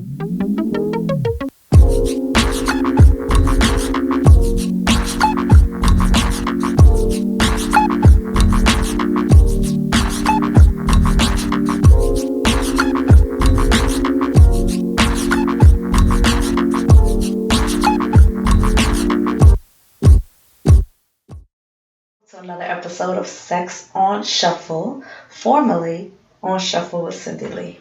To another episode of Sex on Shuffle, formerly on Shuffle with Cindy Lee.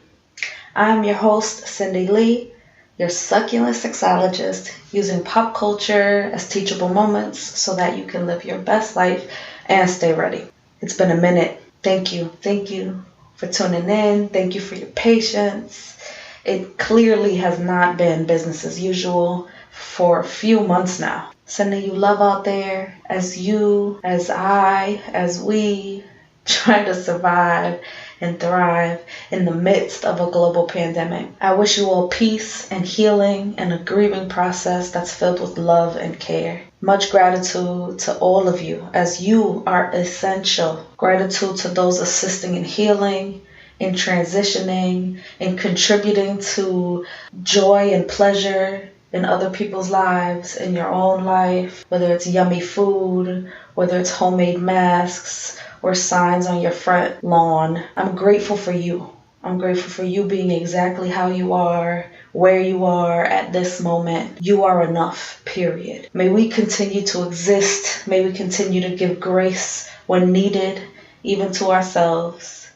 I'm your host, Cindy Lee, your succulent sexologist, using pop culture as teachable moments so that you can live your best life and stay ready. It's been a minute. Thank you. Thank you for tuning in. Thank you for your patience. It clearly has not been business as usual for a few months now. Sending you love out there as you, as I, as we try to survive and thrive in the midst of a global pandemic. I wish you all peace and healing and a grieving process that's filled with love and care. Much gratitude to all of you as you are essential. Gratitude to those assisting in healing, in transitioning, in contributing to joy and pleasure in other people's lives, in your own life, whether it's yummy food, whether it's homemade masks, or signs on your front lawn. I'm grateful for you. I'm grateful for you being exactly how you are, where you are at this moment. You are enough, period. May we continue to exist. May we continue to give grace when needed, even to ourselves.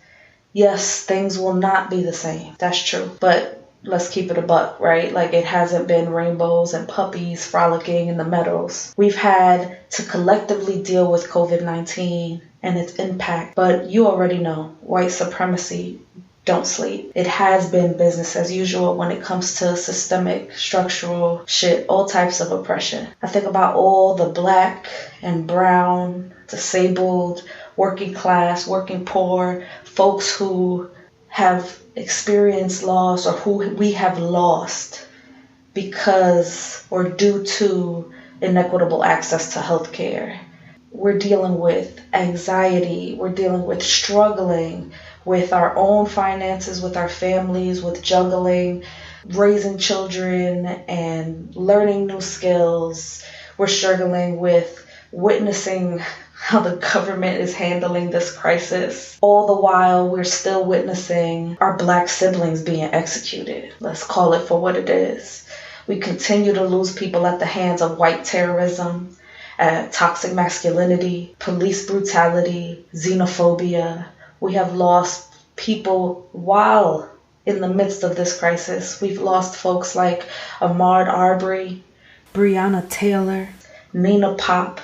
Yes, things will not be the same. That's true. But let's keep it a buck, right? Like, it hasn't been rainbows and puppies frolicking in the meadows. We've had to collectively deal with COVID-19 and its impact. But you already know, white supremacy don't sleep. It has been business as usual when it comes to systemic, structural shit, all types of oppression. I think about all the black and brown, disabled, working class, working poor, folks who have experienced loss or who we have lost because or due to inequitable access to health care. We're dealing with anxiety. We're dealing with struggling with our own finances, with our families, with juggling, raising children and learning new skills. We're struggling with witnessing how the government is handling this crisis. All the while, we're still witnessing our black siblings being executed. Let's call it for what it is. We continue to lose people at the hands of white terrorism, toxic masculinity, police brutality, xenophobia. We have lost people while in the midst of this crisis. We've lost folks like Ahmaud Arbery, Breonna Taylor, Nina Pop,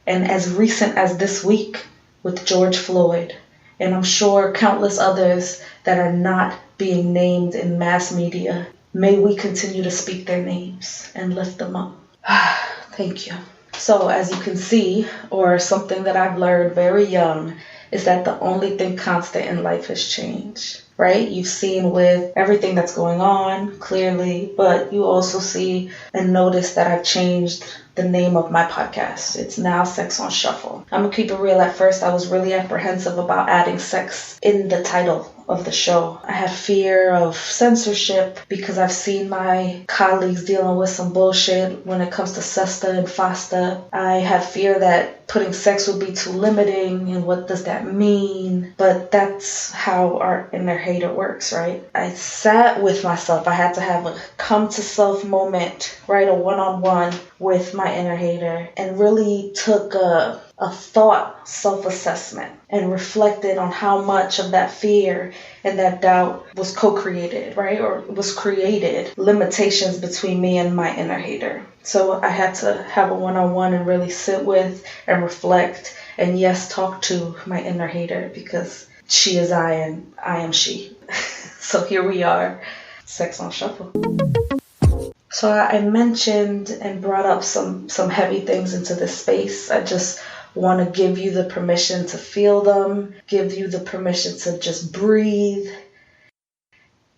and as recent as this week with George Floyd, and I'm sure countless others that are not being named in mass media. May we continue to speak their names and lift them up. Thank you. So as you can see, or something that I've learned very young, is that the only thing constant in life is change, right? You've seen with everything that's going on, clearly, but you also see and notice that I've changed the name of my podcast. It's now Sex on Shuffle. I'm gonna keep it real. At first, I was really apprehensive about adding sex in the title of the show. I had fear of censorship because I've seen my colleagues dealing with some bullshit when it comes to SESTA and FOSTA. I had fear that putting sex would be too limiting, and what does that mean? But that's how our inner hater works, right? I sat with myself. I had to have a come to self moment, right? A one-on-one with my inner hater, and really took a thought self-assessment and reflected on how much of that fear and that doubt was co-created, right? Or was created, limitations between me and my inner hater. So I had to have a one-on-one and really sit with and reflect and yes, talk to my inner hater, because she is I and I am she. So here we are, Sex on Shuffle. So I mentioned and brought up some heavy things into this space. I just want to give you the permission to feel them, give you the permission to just breathe,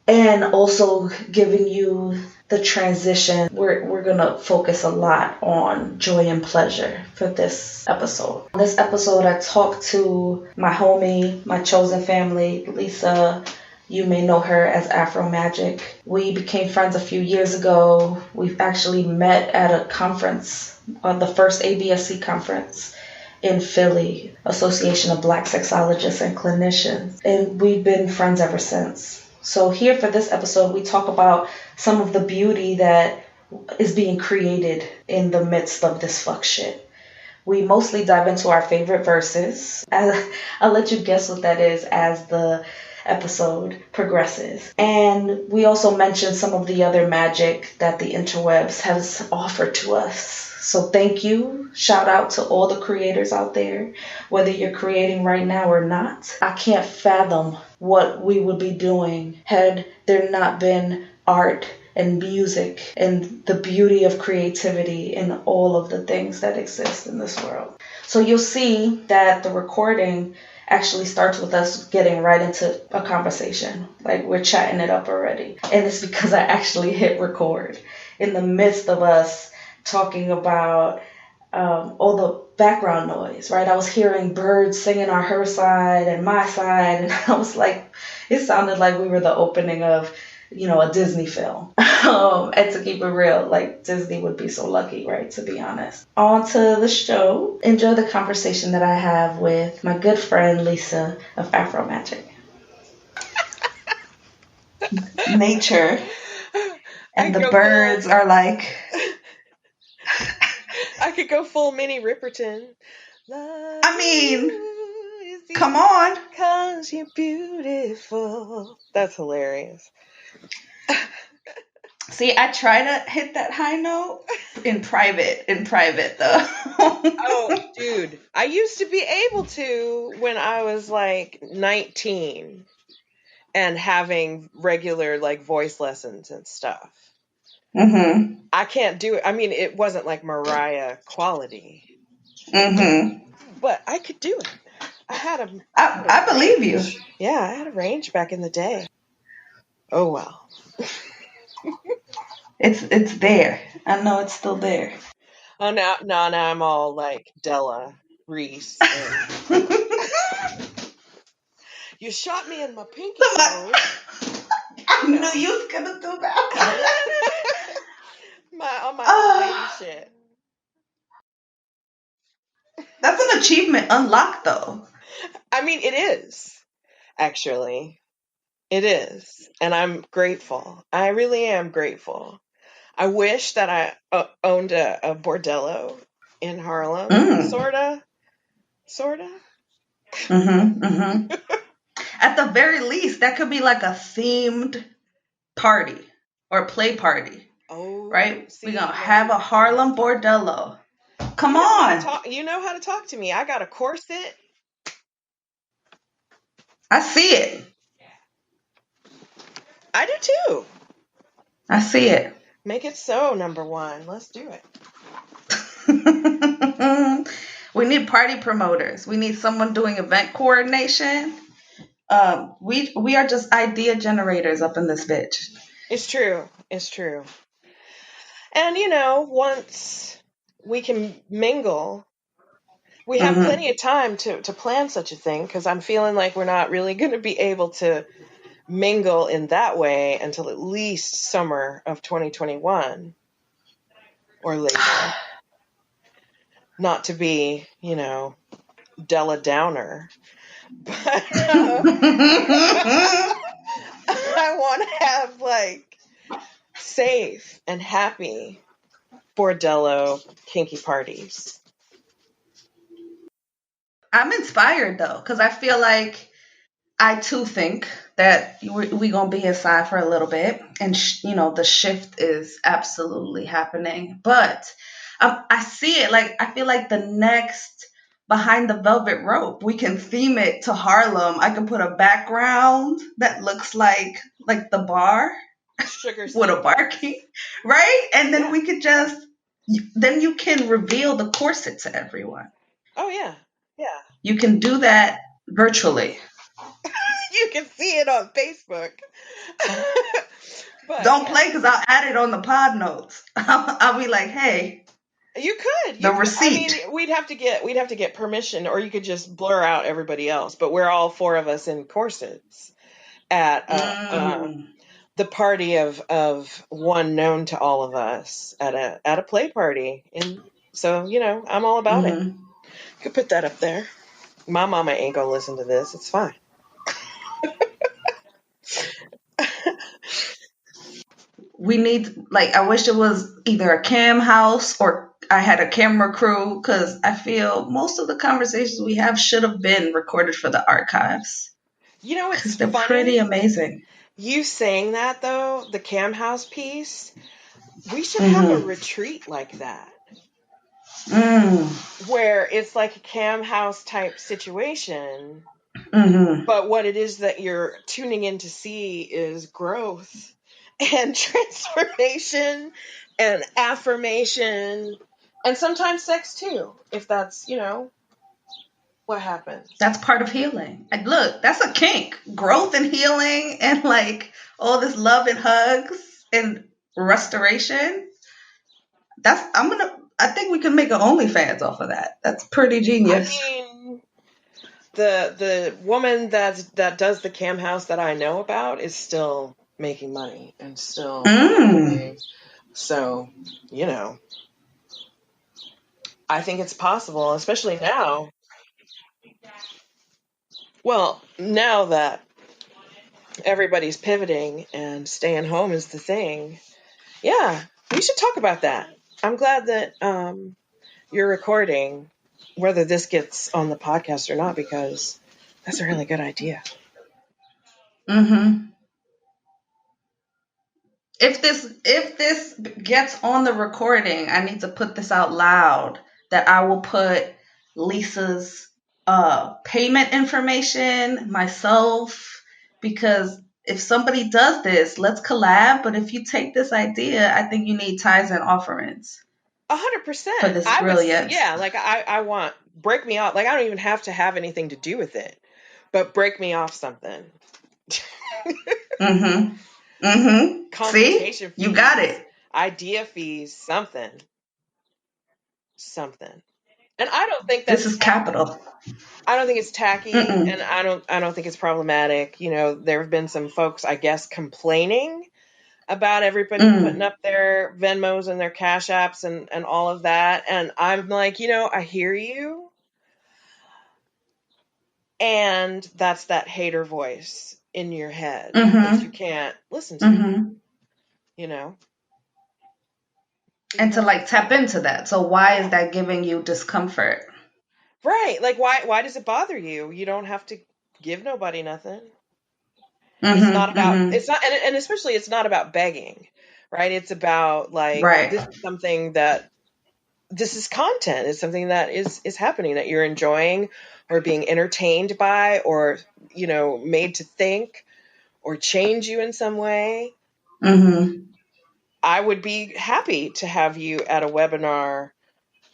and also giving you the transition. We're going to focus a lot on joy and pleasure for this episode. In this episode, I talked to my homie, my chosen family, Lisa You may know her as Afromajick. We became friends a few years ago. We've actually met at a conference, the first ABSC conference in Philly, Association of Black Sexologists and Clinicians. And we've been friends ever since. So here for this episode, we talk about some of the beauty that is being created in the midst of this fuck shit. We mostly dive into our favorite verses. I'll let you guess what that is as the episode progresses. And we also mention some of the other magic that the interwebs has offered to us. So thank you. Shout out to all the creators out there, whether you're creating right now or not. I can't fathom what we would be doing had there not been art and music and the beauty of creativity in all of the things that exist in this world. So you'll see that the recording actually starts with us getting right into a conversation. Like we're chatting it up already. And it's because I actually hit record in the midst of us talking about all the background noise, right? I was hearing birds singing on her side and my side. And I was like, it sounded like we were the opening of, a Disney film. And to keep it real, like Disney would be so lucky, right? To be honest. On to the show. Enjoy the conversation that I have with my good friend Lisa of Afromajick. Nature and the birds are like. I could go full Minnie Riperton. I mean, come on. 'Cause you're beautiful. That's hilarious. See, I try to hit that high note in private though. Oh, dude. I used to be able to when I was like 19 and having regular like voice lessons and stuff. Mm-hmm. I can't do it. I mean, it wasn't like Mariah quality. Mm-hmm. But I could do it. I believe you. Yeah, I had a range back in the day. Oh well. It's there. I know it's still there. Oh now I'm all like Della Reese. You shot me in my pinky toe. I knew you was gonna do that. on my lady shit. That's an achievement unlocked though. I mean, it is. Actually. It is. And I'm grateful. I really am grateful. I wish that I owned a bordello in Harlem. Sorta. Mm-hmm. Mm-hmm. At the very least, that could be like a themed party or play party. Oh, right? We're going to have a Harlem bordello. Come on. You know how to talk to me. I got a corset. I see it. I do too. I see it. Make it so, number one. Let's do it. We need party promoters. We need someone doing event coordination. We are just idea generators up in this bitch. It's true. And once we can mingle, we have plenty of time to plan such a thing, because I'm feeling like we're not really going to be able to mingle in that way until at least summer of 2021 or later. Not to be, Della Downer, but I want to have like safe and happy bordello kinky parties. I'm inspired though, because I feel like I too think that we're going to be inside for a little bit, and the shift is absolutely happening. But I see it, like I feel like the next Behind the Velvet Rope, we can theme it to Harlem. I can put a background that looks like the bar Sugar with a bar key, right? And then we could then you can reveal the corset to everyone. Oh yeah. You can do that virtually. You can see it on Facebook. But don't play, because I'll add it on the pod notes. I'll be like, hey. You could. The receipt. I mean, we'd have to get permission, or you could just blur out everybody else. But we're all four of us in corsets, at Mm. the party of one known to all of us at a play party. And so, I'm all about it. Mm-hmm. You could put that up there. My mama ain't gonna listen to this. It's fine. We need, like, I wish it was either a cam house or I had a camera crew, because I feel most of the conversations we have should have been recorded for the archives, It's because they're pretty funny amazing. you saying that, though, the Cam House piece. We should have a Mm-hmm. retreat like that, Mm. where it's like a Cam House type situation, Mm-hmm. but what it is that you're tuning in to see is growth and transformation and affirmation, and sometimes sex too, if that's, what happens. That's part of healing. Like, look, that's a kink. Growth and healing and like all this love and hugs and restoration. I think we can make an OnlyFans off of that. That's pretty I genius. mean, the woman that does the Cam House that I know about is still making money and still Mm. thriving. So, you know, I think it's possible, especially now. Well, now that everybody's pivoting and staying home is the thing. Yeah, we should talk about that. I'm glad that you're recording, whether this gets on the podcast or not, because that's a really good idea. Mm-hmm. If this gets on the recording, I need to put this out loud, that I will put Lisa's payment information, myself, because if somebody does this, let's collab. But if you take this idea, I think you need tithes and offerings for 100%. this I would, brilliance. yeah, like I want, break me off. Like, I don't even have to have anything to do with it, but break me off something. Mm-hmm. Mm-hmm. See? Consultation You got fees, it. idea fees, something, something. And I don't think This that's is tacky. capital. I don't think it's tacky, and Mm-mm. I don't think it's problematic. There have been some folks, I guess, complaining about everybody putting Mm. up their Venmos and their Cash Apps and all of that. And I'm like, I hear you. And that's that hater voice in your head that you Mm-hmm. can't listen to, Mm-hmm. you know, And to because like tap into that. So why is that giving you discomfort? right, like why does it bother you? You don't have to give nobody nothing. It's not Mm-hmm. about, Mm-hmm. it's not, and especially it's not about begging, right? It's about like, Right. this is something that, this is content. It's something that is happening, that you're enjoying or being entertained by, or made to think or change you in some way. Mm-hmm. I would be happy to have you at a webinar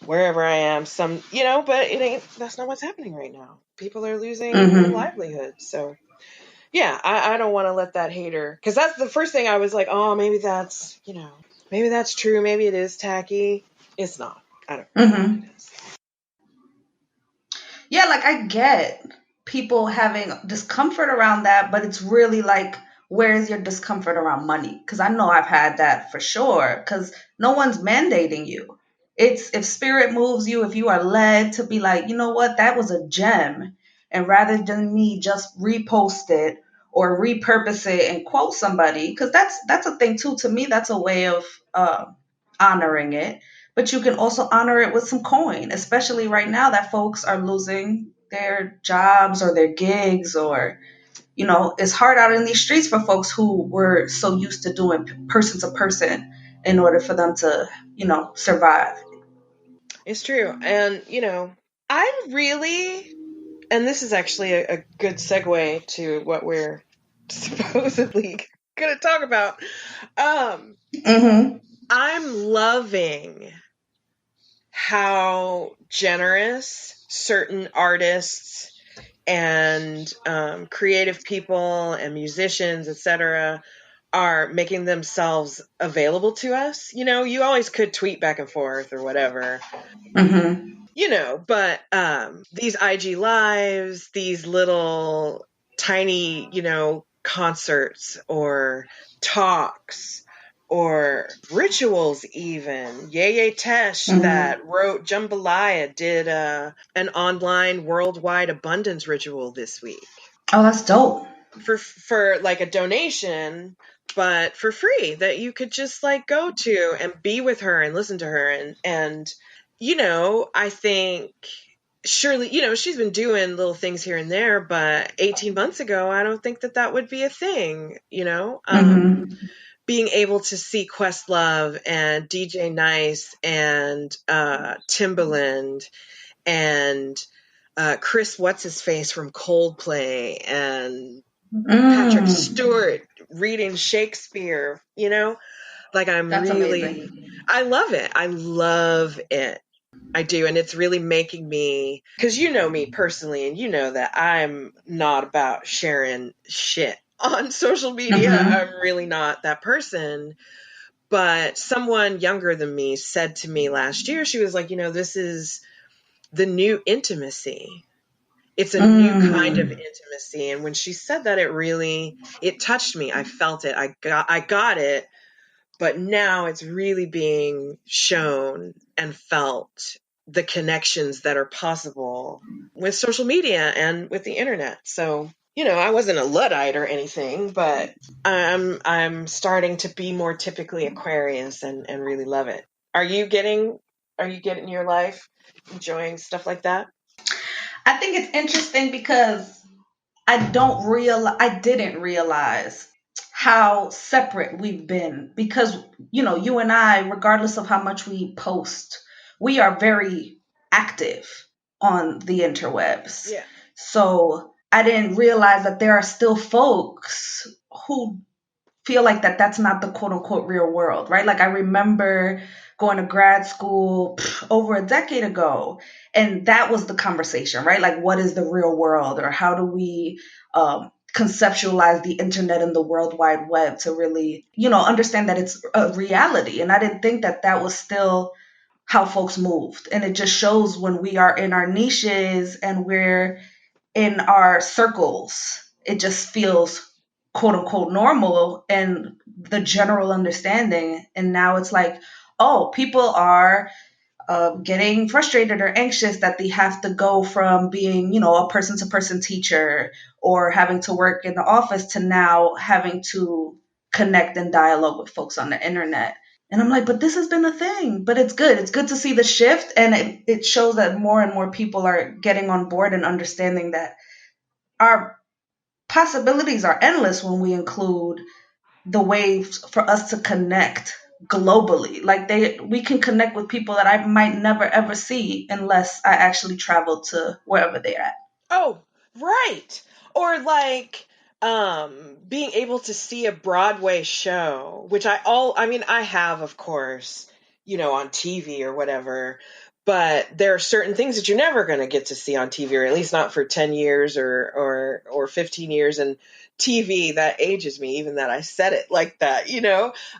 wherever I am, but that's not what's happening right now. People are losing their Mm-hmm. livelihoods. So yeah, I don't want to let that hater, because that's the first thing I was like, oh, maybe that's true. Maybe it is tacky. It's not. I don't really think Mm-hmm. it is. Yeah, like I get people having discomfort around that, but it's really like, where is your discomfort around money? Because I know I've had that for sure, because no one's mandating you. It's if spirit moves you, if you are led to be like, you know what, that was a gem. And rather than me just repost it or repurpose it and quote somebody, because that's a thing too. To me, that's a way of honoring it, but you can also honor it with some coin, especially right now that folks are losing their jobs or their gigs, or it's hard out in these streets for folks who were so used to doing person to person in order for them to survive. It's true. And, I'm really, and this is actually a good segue to what we're supposedly going to talk about. Um, Mm-hmm. I'm loving how generous certain artists and creative people and musicians, etc., are making themselves available to us. You always could tweet back and forth or whatever, Mm-hmm. but these IG lives, these little tiny, concerts or talks or rituals even. Yeye Tesh that wrote Jambalaya did an online worldwide abundance ritual this week. Oh, that's dope. For like a donation, but for free, that you could just like go to and be with her and listen to her. And I think surely, she's been doing little things here and there, but 18 months ago, I don't think that would be a thing, being able to see Questlove and DJ Nice and Timbaland and Chris What's-His-Face from Coldplay and Patrick Stewart reading Shakespeare, like That's amazing. I love it. I love it. I do. And it's really making me, because you know me personally, and you know that I'm not about sharing shit on social media. I'm really not that person. But someone younger than me said to me last year, she was like, this is the new intimacy. It's a new kind of intimacy. And when she said that, it touched me. I felt it. I got it. But now it's really being shown and felt, the connections that are possible with social media and with the internet. So, I wasn't a Luddite or anything, but I'm starting to be more typically Aquarius and really love it. Are you getting your life enjoying stuff like that? I think it's interesting because I didn't realize how separate we've been because, you and I, regardless of how much we post, we are very active on the interwebs. Yeah. So I didn't realize that there are still folks who feel like that's not the quote unquote real world, right? Like I remember going to grad school over a decade ago, and that was the conversation, right? Like, what is the real world, or how do we conceptualize the internet and the World Wide Web to really, understand that it's a reality? And I didn't think that was still how folks moved. And it just shows when we are in our niches and we're in our circles, it just feels quote unquote normal and the general understanding. And now it's like, oh, people are getting frustrated or anxious that they have to go from being, a person to person teacher or having to work in the office to now having to connect and dialogue with folks on the internet. And I'm like, but this has been a thing. But it's good. It's good to see the shift. And it shows that more and more people are getting on board and understanding that our possibilities are endless when we include the ways for us to connect globally. Like we can connect with people that I might never ever see unless I actually travel to wherever they're at. Oh, right. Or like being able to see a Broadway show, which I have, of course, on TV or whatever, but there are certain things that you're never going to get to see on TV, or at least not for 10 years or 15 years. And TV, that ages me, even that I said it like that,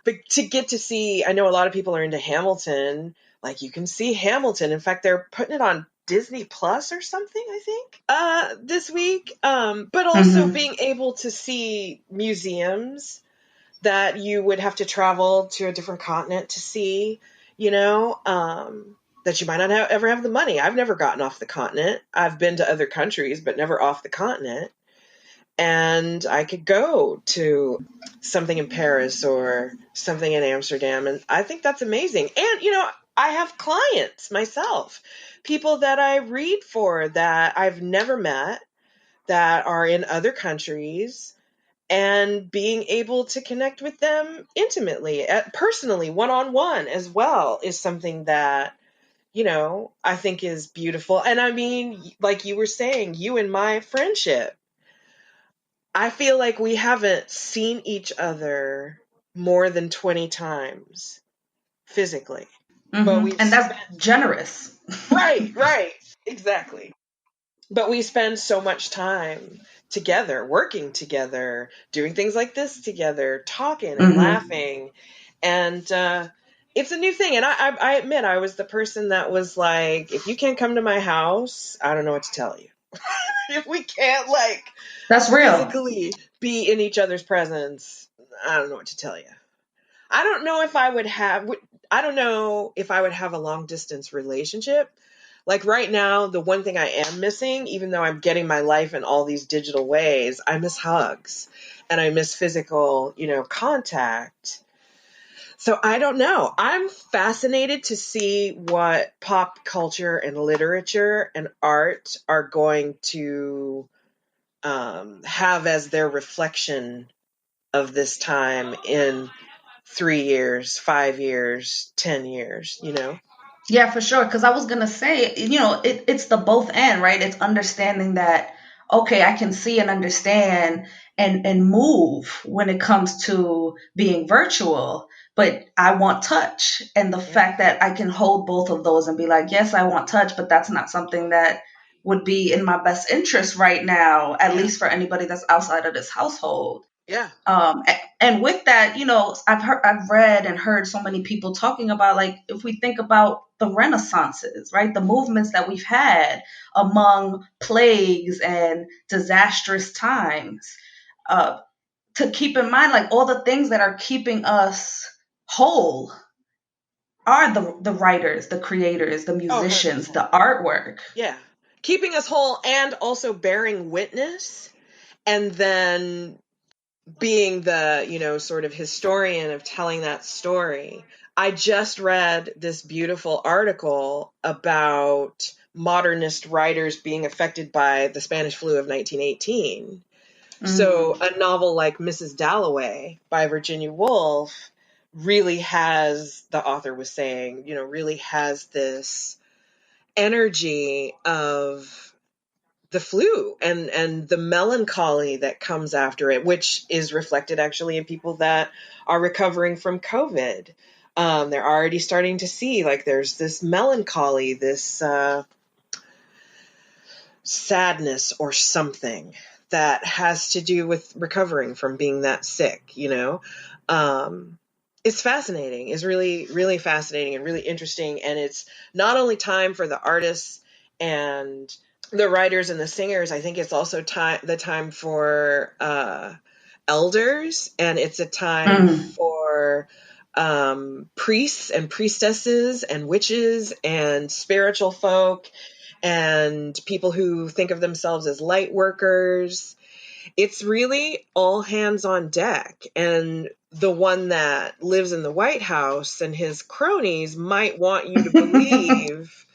but to get to see, I know a lot of people are into Hamilton. Like, you can see Hamilton. In fact, they're putting it on Disney Plus or something, I think, this week. But also being able to see museums that you would have to travel to a different continent to see, that you might not ever have the money. I've never gotten off the continent. I've been to other countries, but never off the continent. And I could go to something in Paris or something in Amsterdam. And I think that's amazing. And, I have clients myself, people that I read for that I've never met, that are in other countries, and being able to connect with them intimately, personally, one-on-one as well, is something that, I think is beautiful. And I mean, like you were saying, you and my friendship, I feel like we haven't seen each other more than 20 times physically. But we've And that's spent, generous. right, exactly. But we spend so much time together, working together, doing things like this together, talking and laughing. And it's a new thing. And I admit, I was the person that was like, if you can't come to my house, I don't know what to tell you. If we can't like That's real. physically be in each other's presence, I don't know what to tell you. I don't know if I would have a long distance relationship. Like right now, the one thing I am missing, even though I'm getting my life in all these digital ways, I miss hugs and I miss physical, contact. So I don't know. I'm fascinated to see what pop culture and literature and art are going to have as their reflection of this time in 3 years, 5 years, 10 years. Yeah, for sure. Because I was gonna say, it's the both and, right? It's understanding that, okay, I can see and understand and move when it comes to being virtual, but I want touch. And the Yeah. fact that I can hold both of those and be like, yes, I want touch, but that's not something that would be in my best interest right now, at Yeah. least for anybody that's outside of this household. Yeah. And with that, I've read and heard so many people talking about, like, if we think about the renaissances, right, the movements that we've had among plagues and disastrous times, uh, to keep in mind, like, all the things that are keeping us whole are the writers, the creators, the Oh, musicians, 100%. the artwork. Yeah. Keeping us whole and also bearing witness and then being the, sort of historian of telling that story. I just read this beautiful article about modernist writers being affected by the Spanish flu of 1918. So Mm. a novel like Mrs. Dalloway by Virginia Woolf really has, the author was saying, really has this energy of the flu and the melancholy that comes after it, which is reflected actually in people that are recovering from COVID. They're already starting to see like there's this melancholy, this sadness or something that has to do with recovering from being that sick. It's fascinating. It's really, really fascinating and really interesting. And it's not only time for the artists and the writers and the singers. I think it's also the time for elders, and it's a time Mm. for priests and priestesses and witches and spiritual folk and people who think of themselves as light workers. It's really all hands on deck. And the one that lives in the White House and his cronies might want you to believe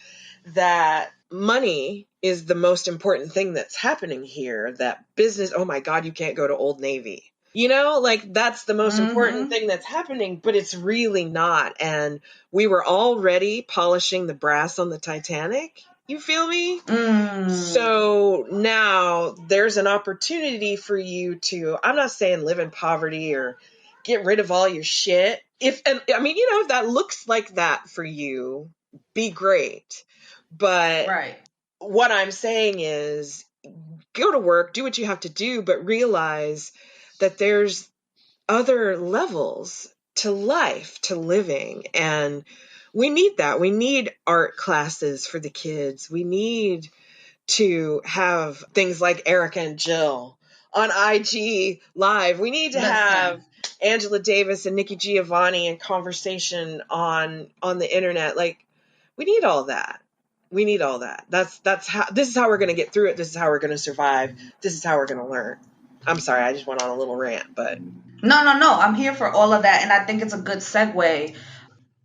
that money is the most important thing that's happening here, that business, oh my God, you can't go to Old Navy. Like that's the most important Hmm. thing that's happening, but it's really not. And we were already polishing the brass on the Titanic. You feel me? Mm. So now there's an opportunity for you to, I'm not saying live in poverty or get rid of all your shit. If that looks like that for you, be great. But Right. what I'm saying is go to work, do what you have to do, but realize that there's other levels to life, to living. And we need that. We need art classes for the kids. We need to have things like Erica and Jill on IG Live. We need to have Listen. Angela Davis and Nikki Giovanni in conversation on the internet. Like, we need all that. We need all that. That's how, this is how we're going to get through it. This is how we're going to survive. This is how we're going to learn. I'm sorry, I just went on a little rant, but No, no, no. I'm here for all of that. And I think it's a good segue.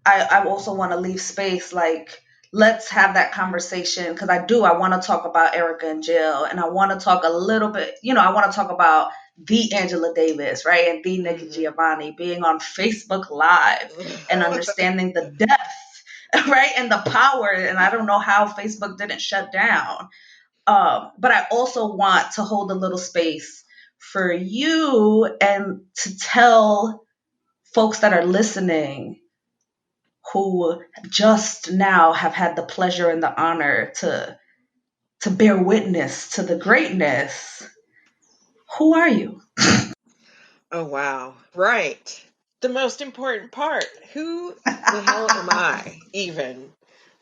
I also want to leave space, like, let's have that conversation because I want to talk about Erica and Jill. And I want to talk a little bit, I want to talk about the Angela Davis, right? And the Nikki mhm. Giovanni being on Facebook Live and understanding the depth, right? And the power. And I don't know how Facebook didn't shut down. But I also want to hold a little space for you and to tell folks that are listening who just now have had the pleasure and the honor to bear witness to the greatness. Who are you? Oh, wow. Right. The most important part. Who the hell am I even?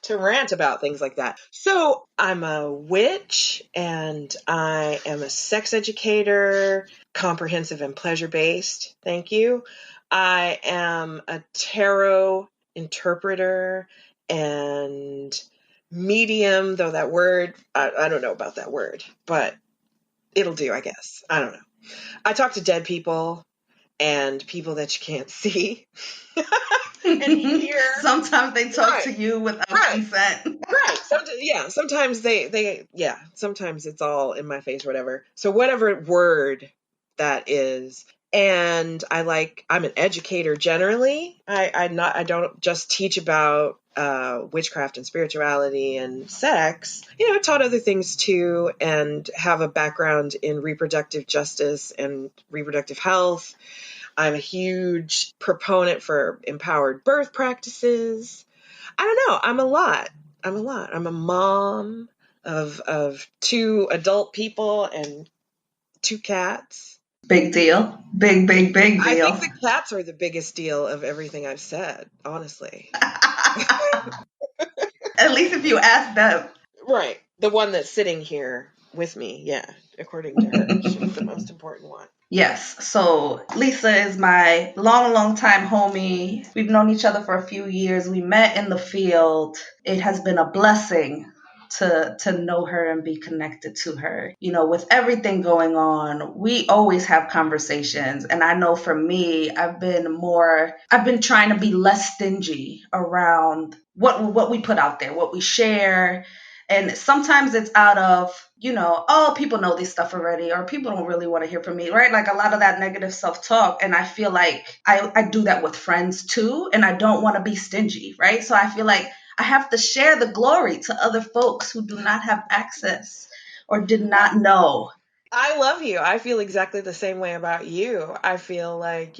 to rant about things like that. So I'm a witch, and I am a sex educator, comprehensive and pleasure-based. Thank you. I am a tarot interpreter and medium, though that word, I don't know about that word, but it'll do, I guess. I don't know. I talk to dead people and people that you can't see and hear. Sometimes they talk to you without consent. Right. Sometimes sometimes it's all in my face or whatever. So whatever word that is. And I'm an educator generally. I don't just teach about witchcraft and spirituality and sex. I taught other things too, and have a background in reproductive justice and reproductive health. I'm a huge proponent for empowered birth practices. I don't know. I'm a lot. I'm a mom of 2 adult people and 2 cats. Big deal. Big deal. I think the cats are the biggest deal of everything I've said, honestly. At least if you ask them. Right. The one that's sitting here with me. Yeah. According to her, she's the most important one. Yes. So Lisa is my long time homie. We've known each other for a few years. We met in the field. It has been a blessing to know her and be connected to her. With everything going on, we always have conversations. And I know for me, I've been trying to be less stingy around what we put out there, what we share. And sometimes it's out of, oh, people know this stuff already, or people don't really want to hear from me, right? Like a lot of that negative self-talk. And I feel like I do that with friends too. And I don't want to be stingy, right? So I feel like I have to share the glory to other folks who do not have access or did not know. I love you. I feel exactly the same way about you. I feel like,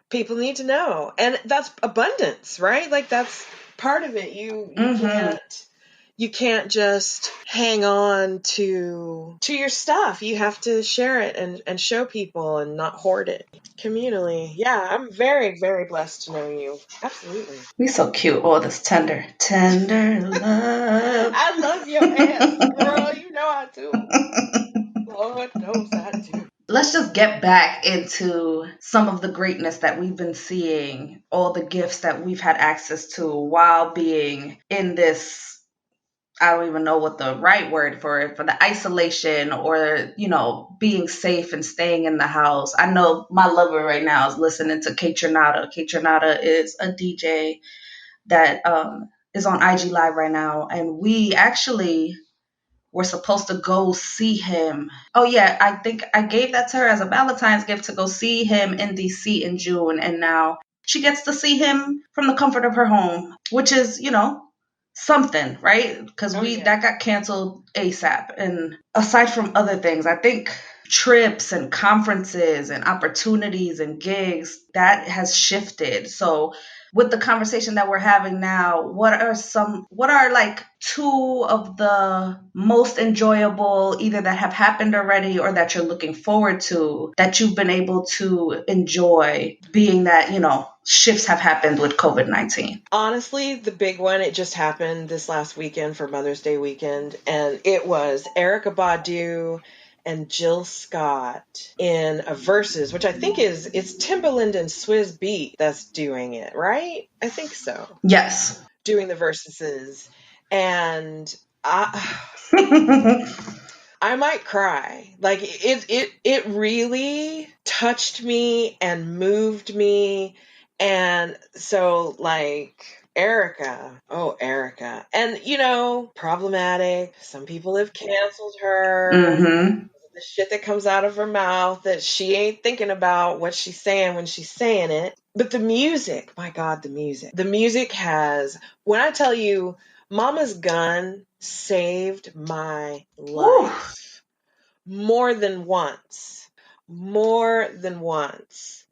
people need to know. And that's abundance, right? Like that's part of it. You can't just hang on to your stuff. You have to share it and show people and not hoard it communally. Yeah, I'm very, very blessed to know you. Absolutely. We so cute. All this tender love. I love your ass, girl. You know I do. Lord knows I do. Let's just get back into some of the greatness that we've been seeing, all the gifts that we've had access to while being in this, I don't even know what the right word for it, for the isolation or, being safe and staying in the house. I know my lover right now is listening to Kate Trinata. Kate Trinata is a DJ that is on IG Live right now. And we actually were supposed to go see him. Oh, yeah, I think I gave that to her as a Valentine's gift to go see him in DC in June. And now she gets to see him from the comfort of her home, which is, something, right? Because that got canceled ASAP. And aside from other things, I think trips and conferences and opportunities and gigs, that has shifted. So with the conversation that we're having now, what are like 2 of the most enjoyable, either that have happened already or that you're looking forward to, that you've been able to enjoy, being that, shifts have happened with COVID-19? Honestly, the big one, it just happened this last weekend for Mother's Day weekend, and it was Erykah Badu and Jill Scott in a Verzuz, which I think it's Timbaland and Swizz Beat that's doing it, right? I think so. Yes. Doing the Verzuses. And I might cry. Like it really touched me and moved me. And so like Erykah. And problematic. Some people have canceled her. Mm-hmm. The shit that comes out of her mouth, that she ain't thinking about what she's saying when she's saying it. But the music, my God, the music. The music has, when I tell you, Mama's Gun saved my life. More than once.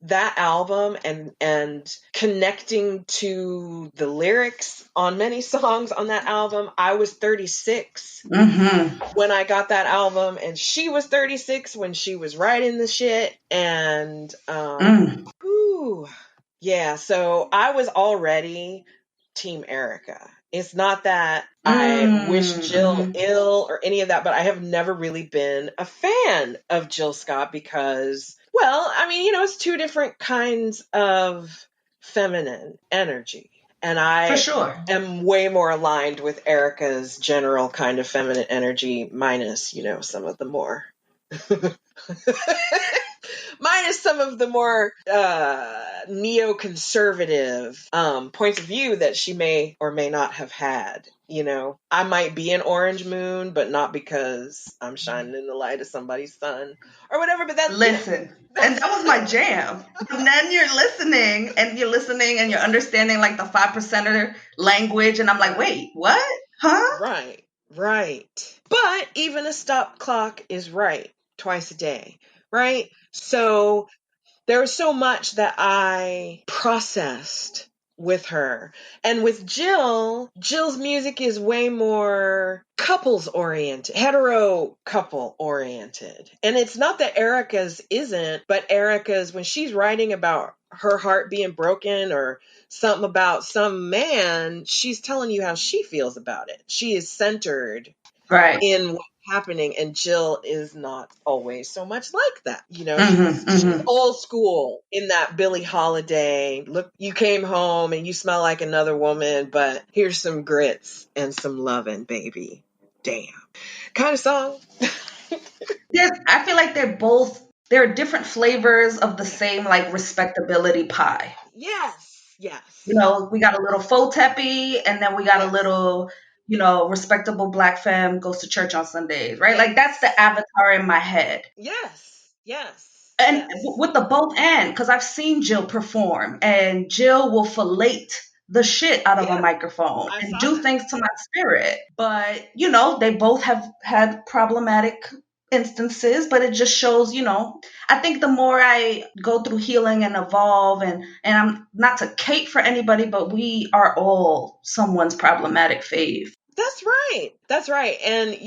That album and connecting to the lyrics on many songs on that album. I was 36 when I got that album, and she was 36 when she was writing the shit. And yeah, so I was already Team Erykah. It's not that I wish Jill ill or any of that, but I have never really been a fan of Jill Scott because, well, I mean, it's two different kinds of feminine energy. And For I sure. am way more aligned with Erica's general kind of feminine energy, minus, some of the more minus some of the more neoconservative points of view that she may or may not have had. I might be an orange moon, but not because I'm shining in the light of somebody's sun or whatever. But that's Listen, and that was my jam. But then you're listening and you're understanding like the 5%er language, and I'm like, wait, what? Huh? right. But even a stop clock is right twice a day, right? So there was so much that I processed with her. And with Jill's music is way more couples oriented, hetero couple oriented. And it's not that Erica's isn't, but Erica's, when she's writing about her heart being broken or something about some man, she's telling you how she feels about it. She is centered Right. in what's happening, and Jill is not always so much like that. She's Mm-hmm. old school in that Billie Holiday, look, you came home and you smell like another woman, but here's some grits and some loving, baby. Damn. Kind of song. I feel like they're different flavors of the same like respectability pie. Yes. We got a little faux teppy, and then we got a Yes. little, respectable black femme goes to church on Sundays, right? Like that's Yes. the avatar in my head. Yes. And with the both end, because I've seen Jill perform, and Jill will fillet the shit out of a Yeah. microphone I and saw do that. things to my spirit. But, they both have had problematic instances, but it just shows, I think the more I go through healing and evolve, and I'm not to cape for anybody, but we are all someone's problematic fave. That's right. And,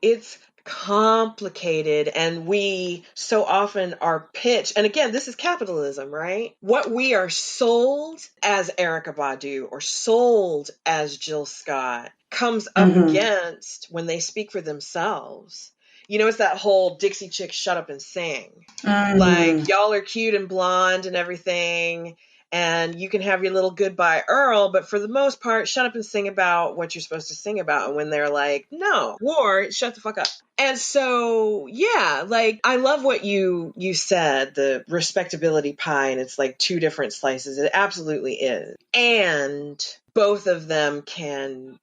it's complicated, and we so often are pitched. And again, this is capitalism, right? What we are sold as Erica Badu or sold as Jill Scott comes up Mm-hmm. against when they speak for themselves. It's that whole Dixie chick shut up and sing. Like, Mm. y'all are cute and blonde and everything, and you can have your little goodbye Earl, but for the most part, shut up and sing about what you're supposed to sing about. And when they're like, no, war, shut the fuck up. And so, yeah, like, I love what you said, the respectability pie, and it's like two different slices. It absolutely is. And both of them can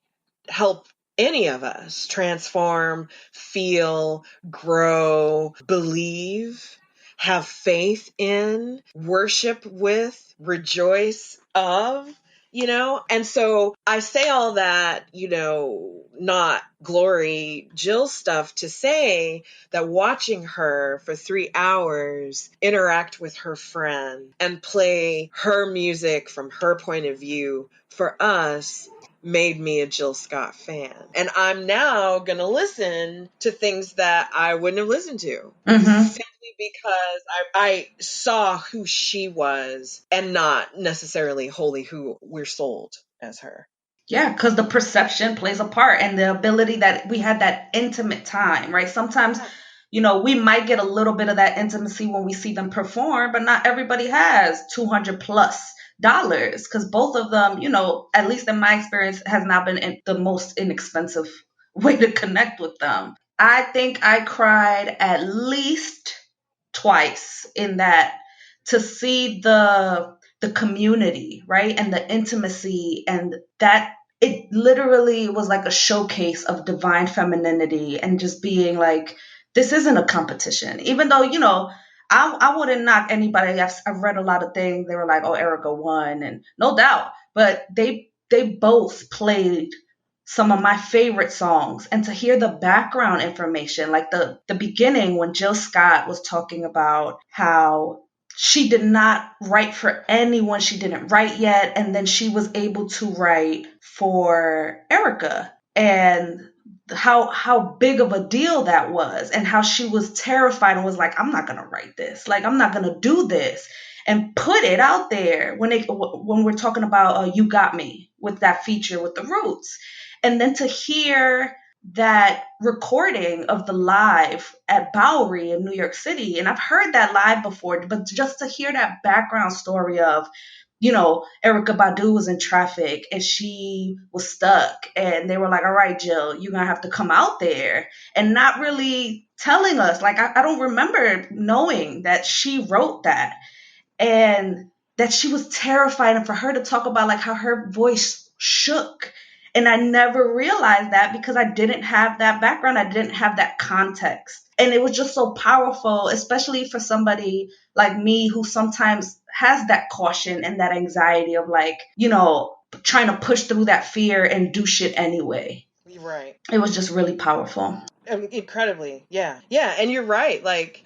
help any of us transform, feel, grow, believe, have faith in, worship with, rejoice of, And so I say all that, not glory Jill stuff, to say that watching her for 3 hours interact with her friend and play her music from her point of view for us made me a Jill Scott fan. And I'm now going to listen to things that I wouldn't have listened to. Mm-hmm. Simply because I saw who she was and not necessarily wholly who we're sold as her. Yeah, because the perception plays a part, and the ability that we had that intimate time, right? Sometimes, we might get a little bit of that intimacy when we see them perform, but not everybody has $200+ because both of them, at least in my experience, has not been the most inexpensive way to connect with them. I think I cried at least twice in that, to see the community, right? And the intimacy, and that it literally was like a showcase of divine femininity, and just being like, this isn't a competition. Even though, I wouldn't knock anybody. I've read a lot of things. They were like, oh, Erica won, and no doubt. But they both played some of my favorite songs, and to hear the background information, like the beginning when Jill Scott was talking about how she did not write for anyone she didn't write yet, and then she was able to write for Erica, and how big of a deal that was, and how she was terrified and was like, I'm not gonna write this, like I'm not gonna do this, and put it out there when we're talking about You Got Me with that feature with the Roots. And then to hear that recording of the live at Bowery in New York City, and I've heard that live before, but just to hear that background story of, Erykah Badu was in traffic and she was stuck, and they were like, all right, Jill, you're gonna have to come out there, and not really telling us. Like, I don't remember knowing that she wrote that, and that she was terrified, and for her to talk about like how her voice shook. And I never realized that because I didn't have that background. I didn't have that context. And it was just so powerful, especially for somebody like me who sometimes has that caution and that anxiety of like, trying to push through that fear and do shit anyway. Right. It was just really powerful. Incredibly. Yeah. Yeah. And you're right. Like,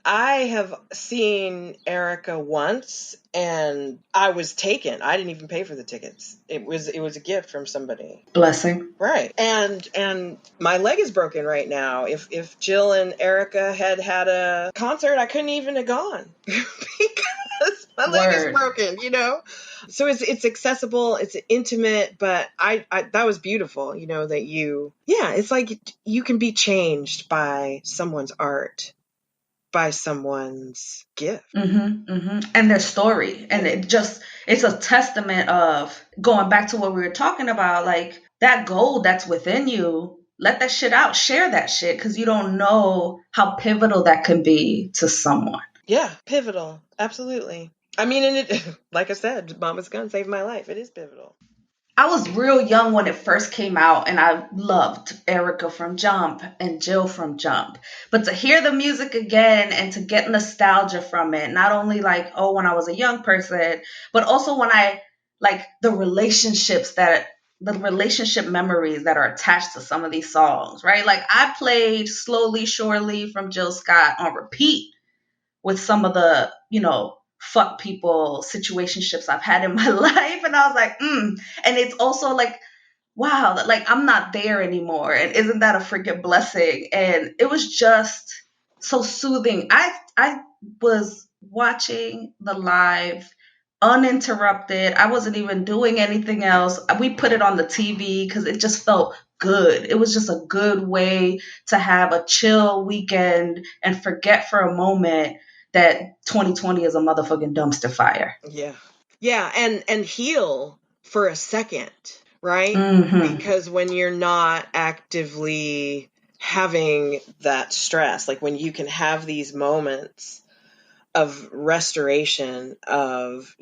I have seen Erykah once and I was taken. I didn't even pay for the tickets. It was a gift from somebody. Blessing. Right. And my leg is broken right now. If Jill and Erykah had a concert, I couldn't even have gone because my leg is broken, So it's accessible, it's intimate, but I that was beautiful, that it's like you can be changed by someone's art, by someone's gift. And their story. And it's a testament of going back to what we were talking about, like that gold that's within you. Let that shit out, share that shit, because you don't know how pivotal that can be to someone. Yeah, pivotal. Absolutely. I mean, and it, like I said, Mama's Gun saved my life. It is pivotal. I was real young when it first came out, and I loved Erykah from Jump and Jill from Jump. But to hear the music again and to get nostalgia from it, not only like, oh, when I was a young person, but also when I like the relationship memories that are attached to some of these songs, right? Like I played Slowly, Surely from Jill Scott on repeat with some of the, fuck people situationships I've had in my life. And I was like, And it's also like, wow, like I'm not there anymore. And isn't that a freaking blessing? And it was just so soothing. I was watching the live uninterrupted. I wasn't even doing anything else. We put it on the TV because it just felt good. It was just a good way to have a chill weekend and forget for a moment that 2020 is a motherfucking dumpster fire. Yeah. Yeah, and heal for a second, right? Because when you're not actively having that stress, like when you can have these moments of restoration, of,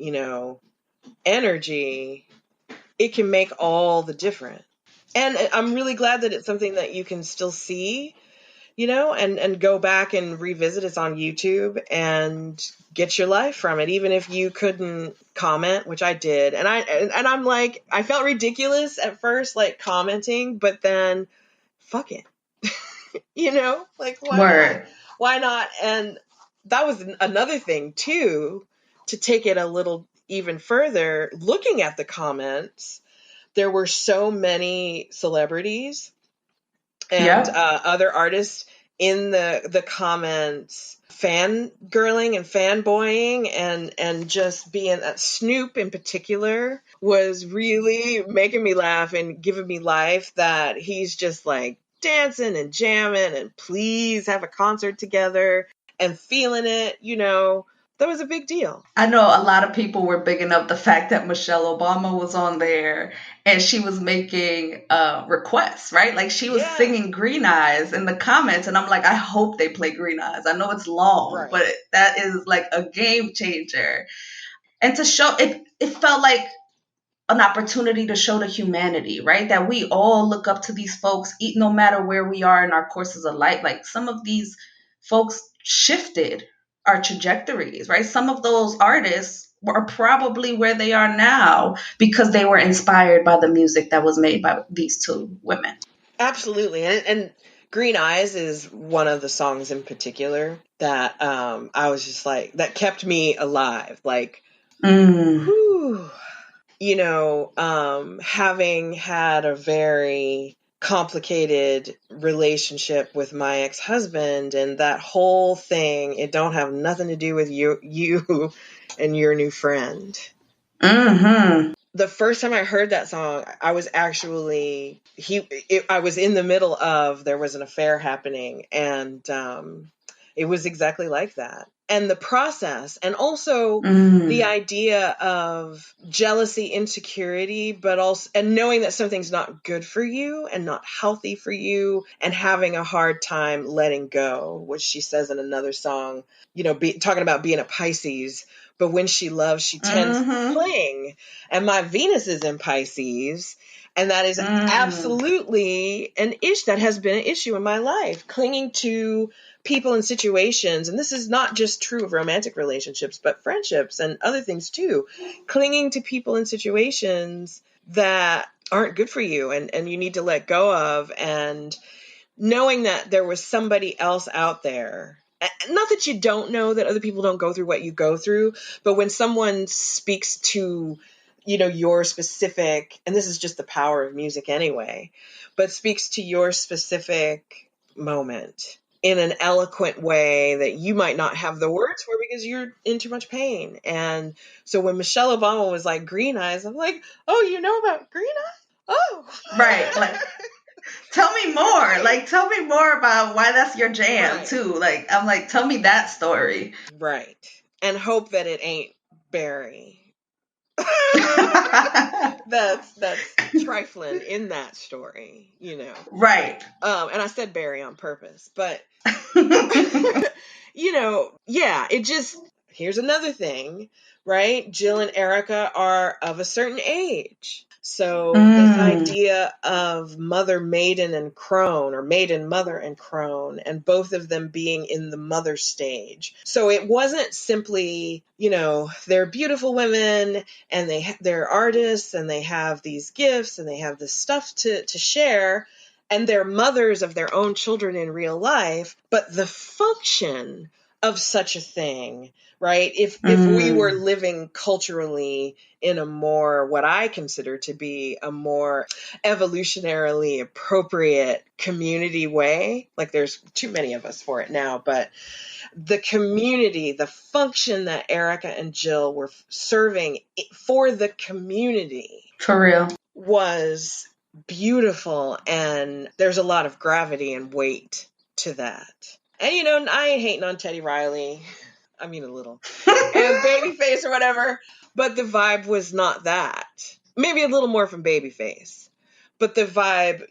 energy, it can make all the difference. And I'm really glad that it's something that you can still see, and go back and revisit. It's on YouTube, and get your life from it, even if you couldn't comment, which I did. And I'm like, I felt ridiculous at first, like commenting, but then fuck it. Like why not? And that was another thing too, to take it a little even further. Looking at the comments, there were so many celebrities and other artists in the comments, fangirling and fanboying, and just being Snoop in particular was really making me laugh and giving me life, that he's just like dancing and jamming and please have a concert together and feeling it, that was a big deal. I know a lot of people were bigging up the fact that Michelle Obama was on there and she was making requests, right? Like she was singing Green Eyes in the comments, and I'm like, I hope they play Green Eyes. I know it's long, but that is like a game changer. And to show it felt like an opportunity to show the humanity, right? That we all look up to these folks, no matter where we are in our courses of life. Like some of these folks shifted our trajectories, right? Some of those artists are probably where they are now because they were inspired by the music that was made by these two women. Absolutely. And Green Eyes is one of the songs in particular that I was just like, that kept me alive. Like, whew, having had a very complicated relationship with my ex-husband, and that whole thing, it don't have nothing to do with you and your new friend. the first time I heard that song, I was actually I was in the middle of, there was an affair happening, and it was exactly like that. And the process, and also the idea of jealousy, insecurity, but also, and knowing that something's not good for you and not healthy for you, and having a hard time letting go, which she says in another song, talking about being a Pisces, but when she loves, she tends to cling. And my Venus is in Pisces, and that is absolutely an issue. That has been an issue in my life, clinging to people and situations. And this is not just true of romantic relationships, but friendships and other things too. Clinging to people and situations that aren't good for you and you need to let go of, and knowing that there was somebody else out there. Not that you don't know that other people don't go through what you go through, but when someone speaks to, your specific, and this is just the power of music anyway, but speaks to your specific moment in an eloquent way that you might not have the words for because you're in too much pain. And so when Michelle Obama was like, green eyes, I'm like, oh, you know about green eyes? Oh. Right. Like, tell me more. Right. Like, tell me more about why that's your jam, right, too. Like, I'm like, tell me that story. Right. And hope that it ain't Barry. That's trifling in that story, Right. And I said Barry on purpose, but yeah, it just, here's another thing, right? Jill and Erica are of a certain age. So this idea of mother, maiden, and crone, or maiden, mother, and crone, and both of them being in the mother stage. So it wasn't simply, they're beautiful women and they're artists and they have these gifts and they have this stuff to share, and they're mothers of their own children in real life, but the function of such a thing, right? If we were living culturally in a more, what I consider to be a more evolutionarily appropriate community way, like there's too many of us for it now, but the community, the function that Erica and Jill were serving for the community, for real, was beautiful, and there's a lot of gravity and weight to that. And I ain't hating on Teddy Riley. I mean, a little. And Babyface or whatever, but the vibe was not that. Maybe a little more from Babyface, but the vibe,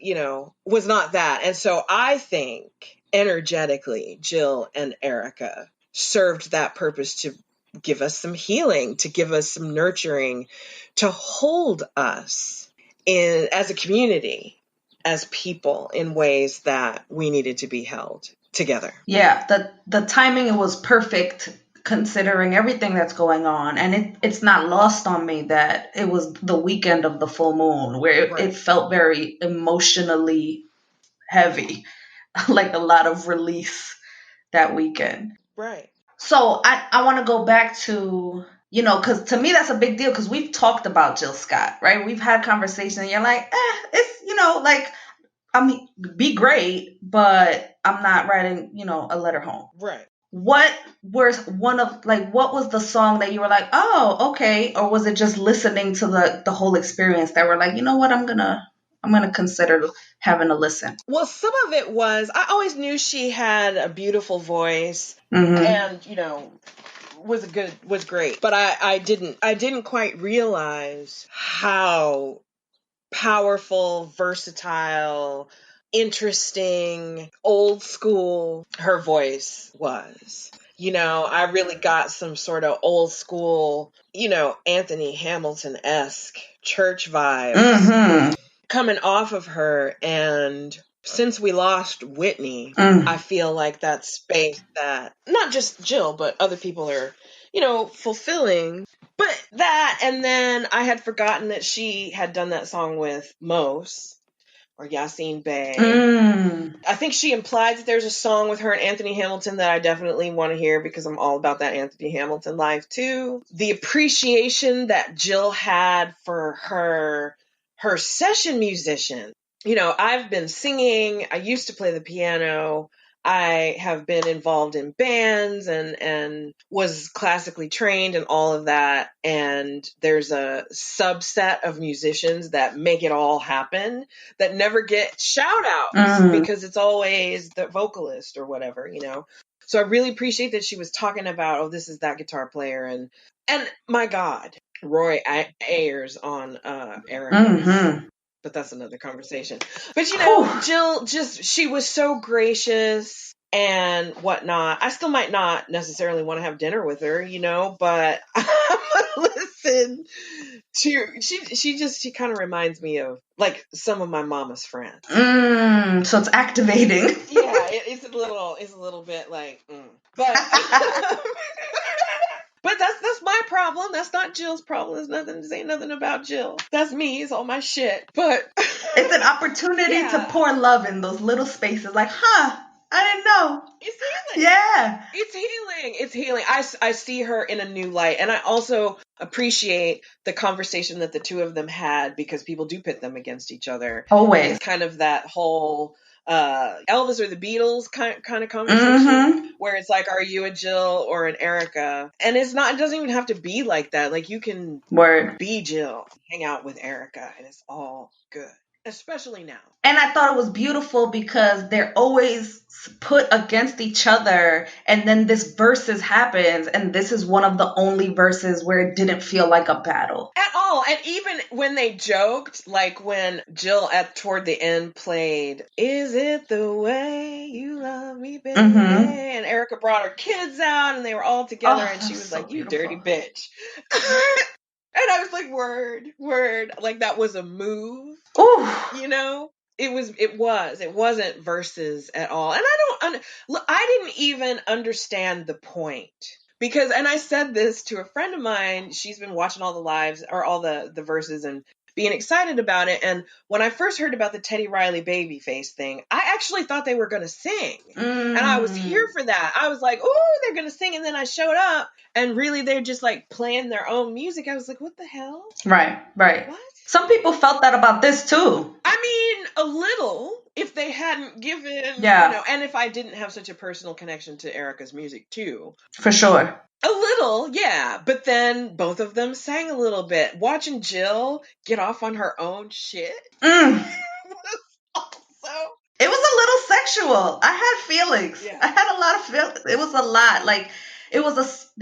was not that. And so I think energetically, Jill and Erica served that purpose to give us some healing, to give us some nurturing, to hold us as a community, as people, in ways that we needed to be held together. Yeah, the timing was perfect considering everything that's going on, and it's not lost on me that it was the weekend of the full moon where Right. it felt very emotionally heavy, like a lot of release that weekend. Right. So I want to go back to, because to me that's a big deal, because we've talked about Jill Scott, right? We've had conversations and you're like, it's, like, I mean, be great, but I'm not writing, a letter home. Right. What was what was the song that you were like, oh, okay? Or was it just listening to the whole experience that we're like, you know what, I'm gonna consider having a listen? Well, some of it was, I always knew she had a beautiful voice, and, was great. But I didn't quite realize how powerful, versatile, interesting, old school her voice was. I really got some sort of old school, Anthony Hamilton-esque church vibes coming off of her. And since we lost Whitney, I feel like that space that not just Jill, but other people are, fulfilling. But that, and then I had forgotten that she had done that song with Mos, or Yassine Bey. I think she implied that there's a song with her and Anthony Hamilton that I definitely want to hear, because I'm all about that Anthony Hamilton life too. The appreciation that Jill had for her session musician. I've been singing. I used to play the piano. I have been involved in bands and was classically trained and all of that. And there's a subset of musicians that make it all happen that never get shout outs because it's always the vocalist or whatever, you know? So I really appreciate that she was talking about, oh, this is that guitar player. And my God, Roy Ayers on Erica's. But that's another conversation. But you know, Jill she was so gracious and whatnot. I still might not necessarily want to have dinner with her, you know, but I'm gonna listen to she kind of reminds me of like some of my mama's friends. So it's activating. Yeah, it's a little bit like but But that's my problem. That's not Jill's problem. There's nothing to say nothing about Jill. That's me. It's all my shit. But it's an opportunity to pour love in those little spaces. Like, I didn't know. It's healing. Yeah. It's healing. It's healing. I see her in a new light. And I also appreciate the conversation that the two of them had because people do pit them against each other. Always. It's kind of that whole Elvis or the Beatles kind of conversation where it's like, are you a Jill or an Erica? And it doesn't even have to be like that. Like you can be Jill, hang out with Erica, and it's all good. Especially now. And I thought it was beautiful because they're always put against each other. And then this Verzuz happens. And this is one of the only Verzuz where it didn't feel like a battle. At all. And even when they joked, like when Jill toward the end played, "Is it the way you love me, baby?" And Erica brought her kids out and they were all together. And she was so like, "You dirty bitch." And I was like, word. Like that was a move. Ooh. You know? It wasn't Verzuz at all. And I didn't even understand the point. Because, and I said this to a friend of mine, she's been watching all the lives or all the Verzuz and being excited about it. And when I first heard about the Teddy Riley Babyface thing, I actually thought they were going to sing. And I was here for that. I was like, oh, they're going to sing. And then I showed up and really they're just like playing their own music. I was like, what the hell? Right. What? Some people felt that about this too. I mean, a little, if they hadn't given, you know, and if I didn't have such a personal connection to Erica's music too. For sure. A little, yeah. But then both of them sang a little bit. Watching Jill get off on her own shit was also... It was a little sexual. I had feelings. Yeah. I had a lot of feelings. It was a lot. Like, there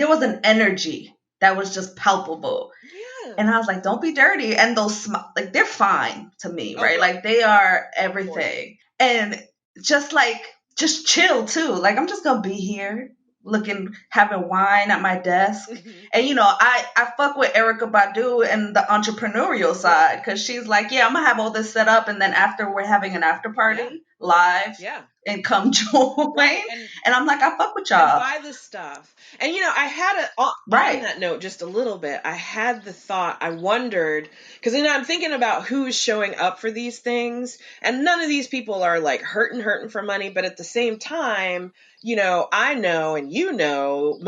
was an energy that was just palpable. Yeah. And I was like, don't be dirty. And those, like, they're fine to me, right? Like, they are everything. And just chill, too. Like, I'm just going to be here having wine at my desk. And, you know, I fuck with Erykah Badu and the entrepreneurial side because she's like, yeah, I'm going to have all this set up. And then after we're having an after party live. Yeah. And come join. Right. And I'm like, I fuck with y'all. And buy the stuff. And, you know, I had on that note just a little bit. I had the thought, I wondered, because, you know, I'm thinking about who's showing up for these things. And none of these people are like hurting for money. But at the same time, you know, I know and you know,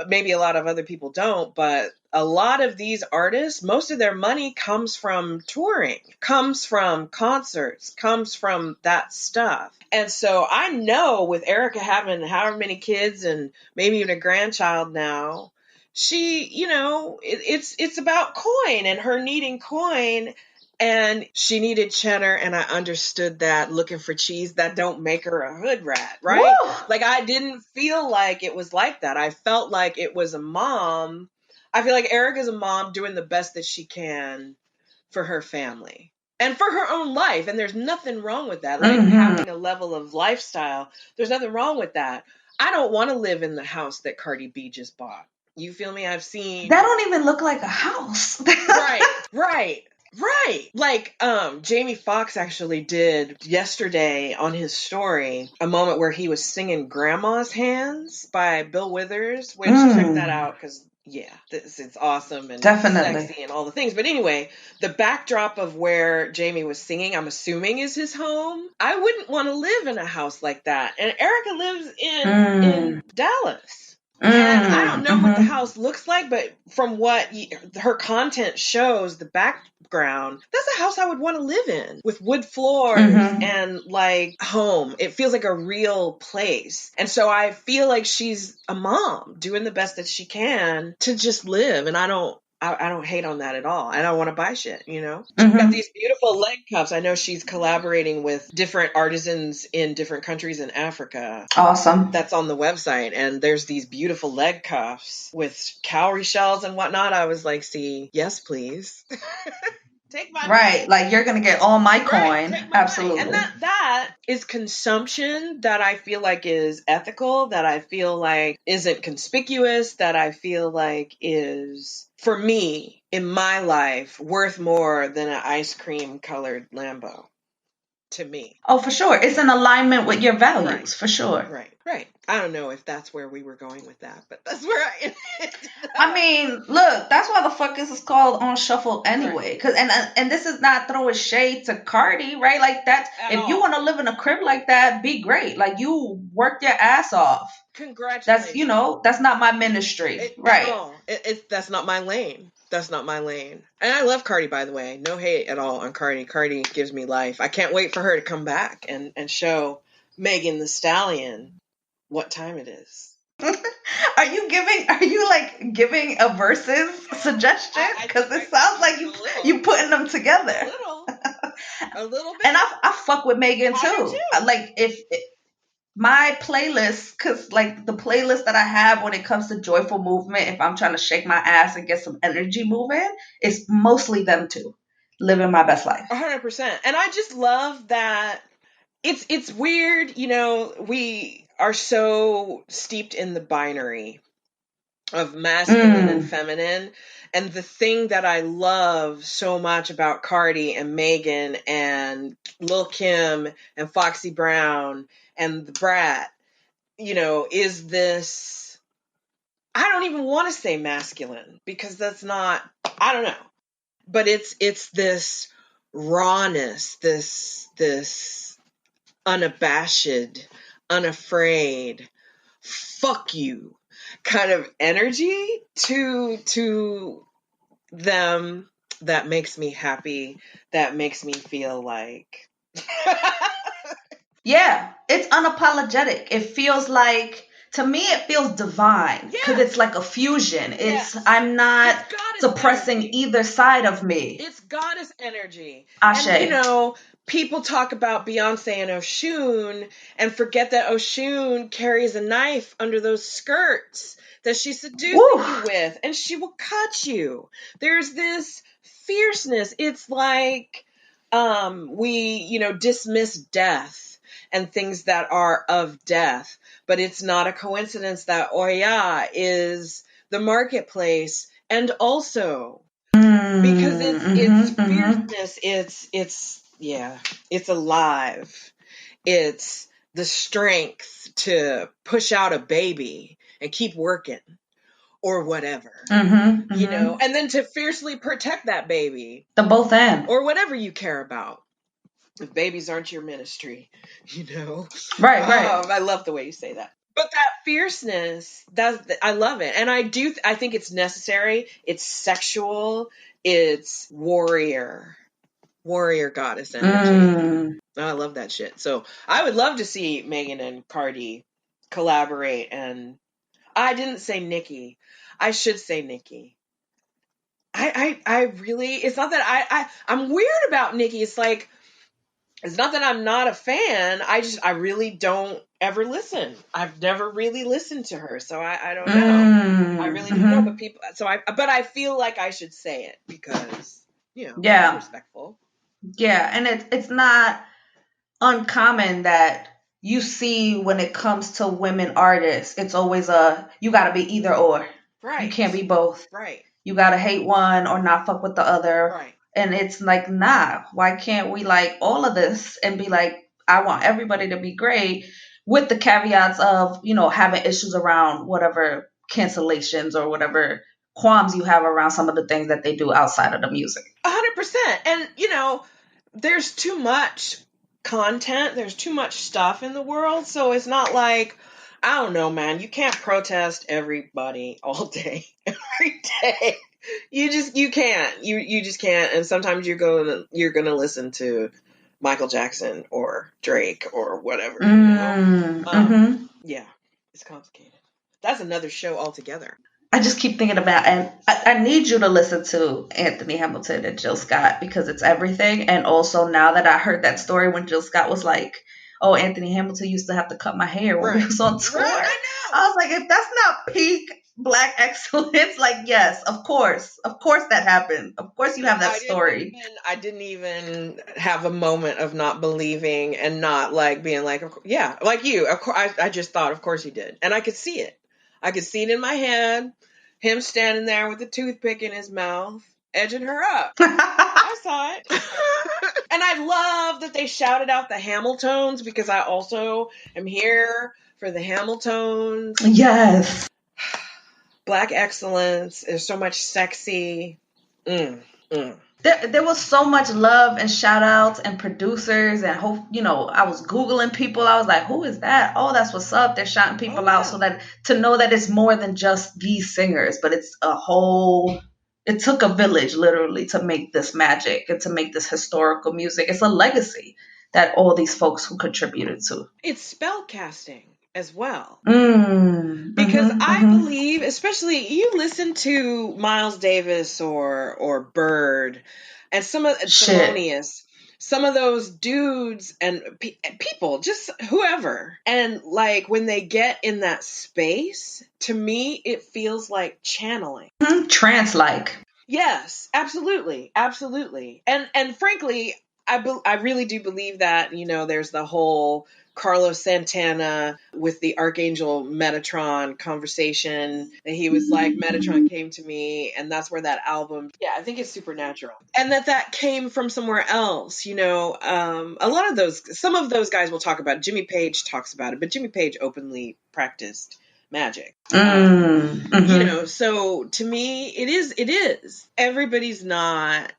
maybe a lot of other people don't, but a lot of these artists, most of their money comes from touring, comes from concerts, comes from that stuff. And so I know with Erica having however many kids and maybe even a grandchild now, she, you know, it's about coin and her needing coin. And she needed cheddar, and I understood that, looking for cheese that don't make her a hood rat, right? Woo! Like, I didn't feel like it was like that. I felt like it was a mom. I feel like Erica's a mom doing the best that she can for her family and for her own life. And there's nothing wrong with that. Like, having a level of lifestyle, there's nothing wrong with that. I don't want to live in the house that Cardi B just bought. You feel me? I've seen... That don't even look like a house. Right. Like, Jamie Foxx actually did yesterday on his story a moment where he was singing Grandma's Hands by Bill Withers, which check that out because, yeah, it's awesome and sexy and all the things. But anyway, the backdrop of where Jamie was singing, I'm assuming is his home. I wouldn't want to live in a house like that. And Erica lives in Dallas. And I don't know what the Mm-hmm. house looks like, but from what her content shows, the background, that's a house I would want to live in with wood floors Mm-hmm. and like home. It feels like a real place. And so I feel like she's a mom doing the best that she can to just live. And I don't hate on that at all. I don't want to buy shit, you know? She's got Mm-hmm. these beautiful leg cuffs. I know she's collaborating with different artisans in different countries in Africa. Awesome. That's on the website, and there's these beautiful leg cuffs with cowrie shells and whatnot. I was like, see, yes, please. Take my money. Right. Like you're gonna get all my Right, coin. take my money. And Absolutely. that is consumption that I feel like is ethical, that I feel like isn't conspicuous, that I feel like is, for me, in my life, worth more than an ice cream colored Lambo to me. Oh, for sure. It's in alignment with your values, Right. for sure. Right. I don't know if that's where we were going with that, but that's where I ended I up. mean, look, that's why the fuck is called on shuffle anyway. Cause and this is not throwing shade to Cardi, right? Like that's At if you all. want to live in a crib like that, be great. Like you worked your ass off. That's Congratulations. that's not my ministry, At right? all. That's not my lane. That's not my lane. And I love Cardi, by the way. No hate at all on Cardi. Cardi gives me life. I can't wait for her to come back and show Megan the Stallion what time it is. Are you like giving a versus suggestion? Because it sounds like you putting them together. A little And bit. I fuck with Megan I do too. too. Like if my playlist, because like the playlist that I have when it comes to joyful movement, if I'm trying to shake my ass and get some energy moving, it's mostly them two, living my best life. 100%. And I just love that it's weird, you know, we are so steeped in the binary of masculine and Mm. feminine. And the thing that I love so much about Cardi and Megan and Lil Kim and Foxy Brown and the Brat, you know, is this, I don't even want to say masculine because that's not, I don't know. But it's this rawness, this unabashed, unafraid, fuck you kind of energy to them that makes me happy, that makes me feel like Yeah, it's unapologetic. It feels like, to me, it feels divine because yes, it's like a fusion. yes, I'm not it's goddess suppressing energy. either side of me. It's goddess energy. And, you Ashe. know, people talk about Beyonce and Oshun and forget that Oshun carries a knife under those skirts that she's seducing Woo. you with, and she will cut you. There's this fierceness. It's like we, you know, dismiss death and things that are of death, but it's not a coincidence that Oya is the marketplace and also because it's Mm-hmm. fierceness, it's yeah, it's alive, it's the strength to push out a baby and keep working or whatever, Mm-hmm. you know, Mm-hmm. and then to fiercely protect that baby The both end. or whatever you care about, if babies aren't your ministry, you know. Right, right. I love the way you say that. But that fierceness, I love it. And I think it's necessary. It's sexual. It's warrior goddess energy. Mm. I love that shit. So I would love to see Megan and Cardi collaborate. And I didn't say Nicki. I should say Nicki. I really, it's not that I'm weird about Nicki. It's not that I'm not a fan. I really don't ever listen. I've never really listened to her, so I don't know. I really don't know. But Mm-hmm. but I feel like I should say it because, you know, I'm Yeah. respectful. Yeah. And it's not uncommon that you see when it comes to women artists, it's always you gotta be either or. You Right. can't be both. Right. You gotta hate one or not fuck with the other. Right. And it's like, nah, why can't we like all of this and be like, I want everybody to be great with the caveats of, having issues around whatever cancellations or whatever qualms you have around some of the things that they do outside of the music. 100%. And, you know, there's too much content, there's too much stuff in the world. So it's not like I don't know, man. You can't protest everybody all day, every day. You can't. You just can't. And sometimes you're gonna listen to Michael Jackson or Drake or whatever. Yeah, it's complicated. That's another show altogether. I just keep thinking about, and I need you to listen to Anthony Hamilton and Jill Scott because it's everything. And also now that I heard that story when Jill Scott was like, "Oh, Anthony Hamilton used to have to cut my hair when we was on tour." Right, I know. I was like, if that's not peak Black excellence, like, yes, of course that happened. Of course you have that story. I didn't even have a moment of not believing and not like being like, yeah, like you. Of course, I just thought, of course he did, and I could see it. I could see it in my head. Him standing there with the toothpick in his mouth, edging her up. I saw it. And I love that they shouted out the Hamiltones because I also am here for the Hamiltones. Yes. Black excellence. There's so much sexy. There was so much love and shout outs and producers and hope, I was Googling people. I was like, who is that? Oh, that's what's up. They're shouting people out so that to know that it's more than just these singers, but it's it took a village literally to make this magic and to make this historical music. It's a legacy that all these folks who contributed to. It's spell casting as well. Because I believe, especially you listen to Miles Davis or Bird and some of Thelonious, some of those dudes and people, just whoever. And like when they get in that space, to me, it feels like channeling. Trance-like. Yes, absolutely. Absolutely. And frankly, I really do believe that, there's the whole Carlos Santana with the Archangel Metatron conversation. And he was like, Metatron came to me, and that's where that album. Yeah, I think it's supernatural. And that came from somewhere else, a lot of some of those guys will talk about it. Jimmy Page talks about it, but Jimmy Page openly practiced magic. So to me, it is. Everybody's not.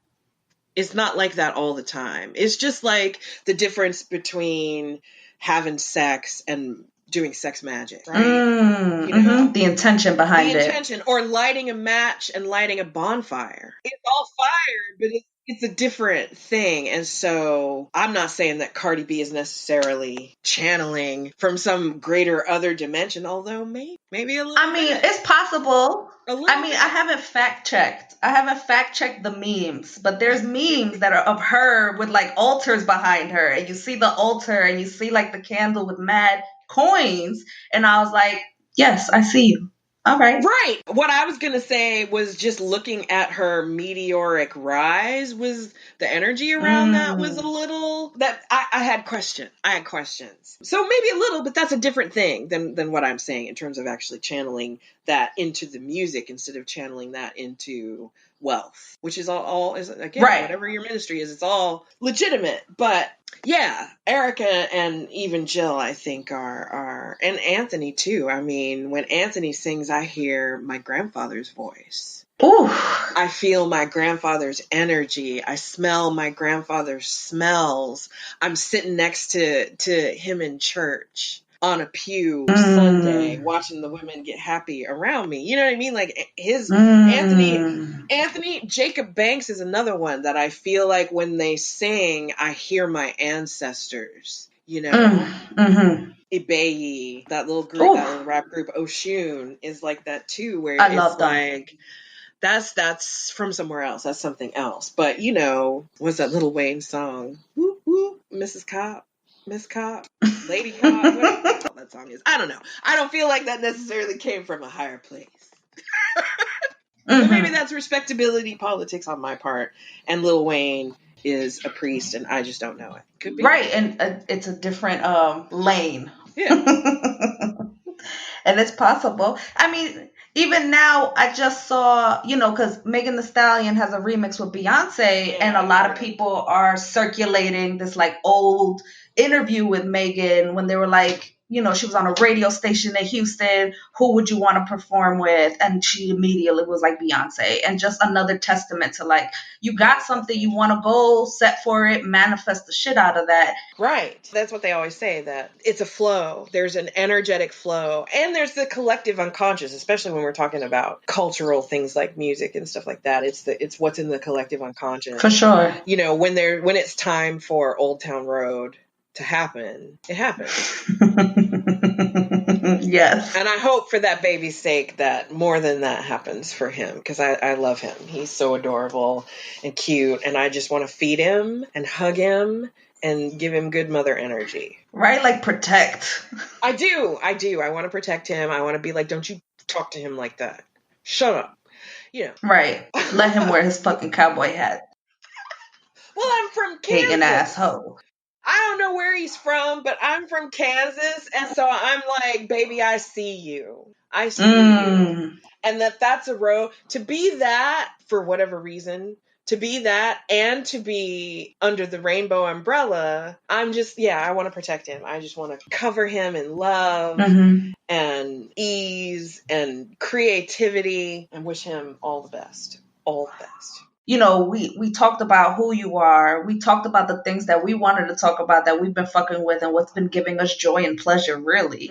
It's not like that all the time. It's just like the difference between having sex and doing sex magic, right? The intention behind it. Or lighting a match and lighting a bonfire. It's all fire, but it's a different thing. And so I'm not saying that Cardi B is necessarily channeling from some greater other dimension, although maybe a little bit. It's possible. I haven't fact checked the memes, but there's memes that are of her with like altars behind her, and you see the altar and you see like the candle with mad coins, and I was like, yes, I see you. All right. Right. What I was going to say was just looking at her meteoric rise was the energy around that was a little that I had questions. So maybe a little, but that's a different thing than what I'm saying in terms of actually channeling that into the music instead of channeling that into wealth, which is all is again, right. Whatever your ministry is, it's all legitimate. But yeah, Erica and even Jill, I think are, and Anthony too. I mean, when Anthony sings, I hear my grandfather's voice. Ooh. I feel my grandfather's energy. I smell my grandfather's smells. I'm sitting next to him in church on a pew Sunday, watching the women get happy around me. You know what I mean? Like his Anthony Jacob Banks is another one that I feel like when they sing, I hear my ancestors. Ibeyi, that little group, that little rap group, Oshun is like that too, where it's like that's from somewhere else. That's something else. But what's that Lil Wayne song? Whoop, whoop, Mrs. Cop. Miss Cop, Lady Cop, whatever that song is. I don't know. I don't feel like that necessarily came from a higher place. But maybe that's respectability politics on my part, and Lil Wayne is a priest, and I just don't know it. Could be right, and it's a different lane. Yeah, and it's possible. I mean, even now, I just saw, because Megan Thee Stallion has a remix with Beyonce, and a lot of people are circulating this like old interview with Megan when they were like, she was on a radio station in Houston. Who would you want to perform with? And she immediately was like Beyonce. And just another testament to like, you got something, you want to go set for it, manifest the shit out of that. Right. That's what they always say, that it's a flow. There's an energetic flow. And there's the collective unconscious, especially when we're talking about cultural things like music and stuff like that. It's what's in the collective unconscious. For sure. When it's time for Old Town Road to happen, it happens. Yes. And I hope for that baby's sake that more than that happens for him, because I love him. He's so adorable and cute, and I just want to feed him and hug him and give him good mother energy. Right? Like protect. I do. I want to protect him. I want to be like, don't you talk to him like that. Shut up. Right. Let him wear his fucking cowboy hat. Well, I'm from Kansas. Hating asshole. I don't know where he's from, but I'm from Kansas. And so I'm like, baby, I see you. I see you. And that's a road to be that for whatever reason, to be that and to be under the rainbow umbrella. I'm just, I want to protect him. I just want to cover him in love and ease and creativity and wish him all the best. All the best. We talked about who you are. We talked about the things that we wanted to talk about that we've been fucking with and what's been giving us joy and pleasure, really,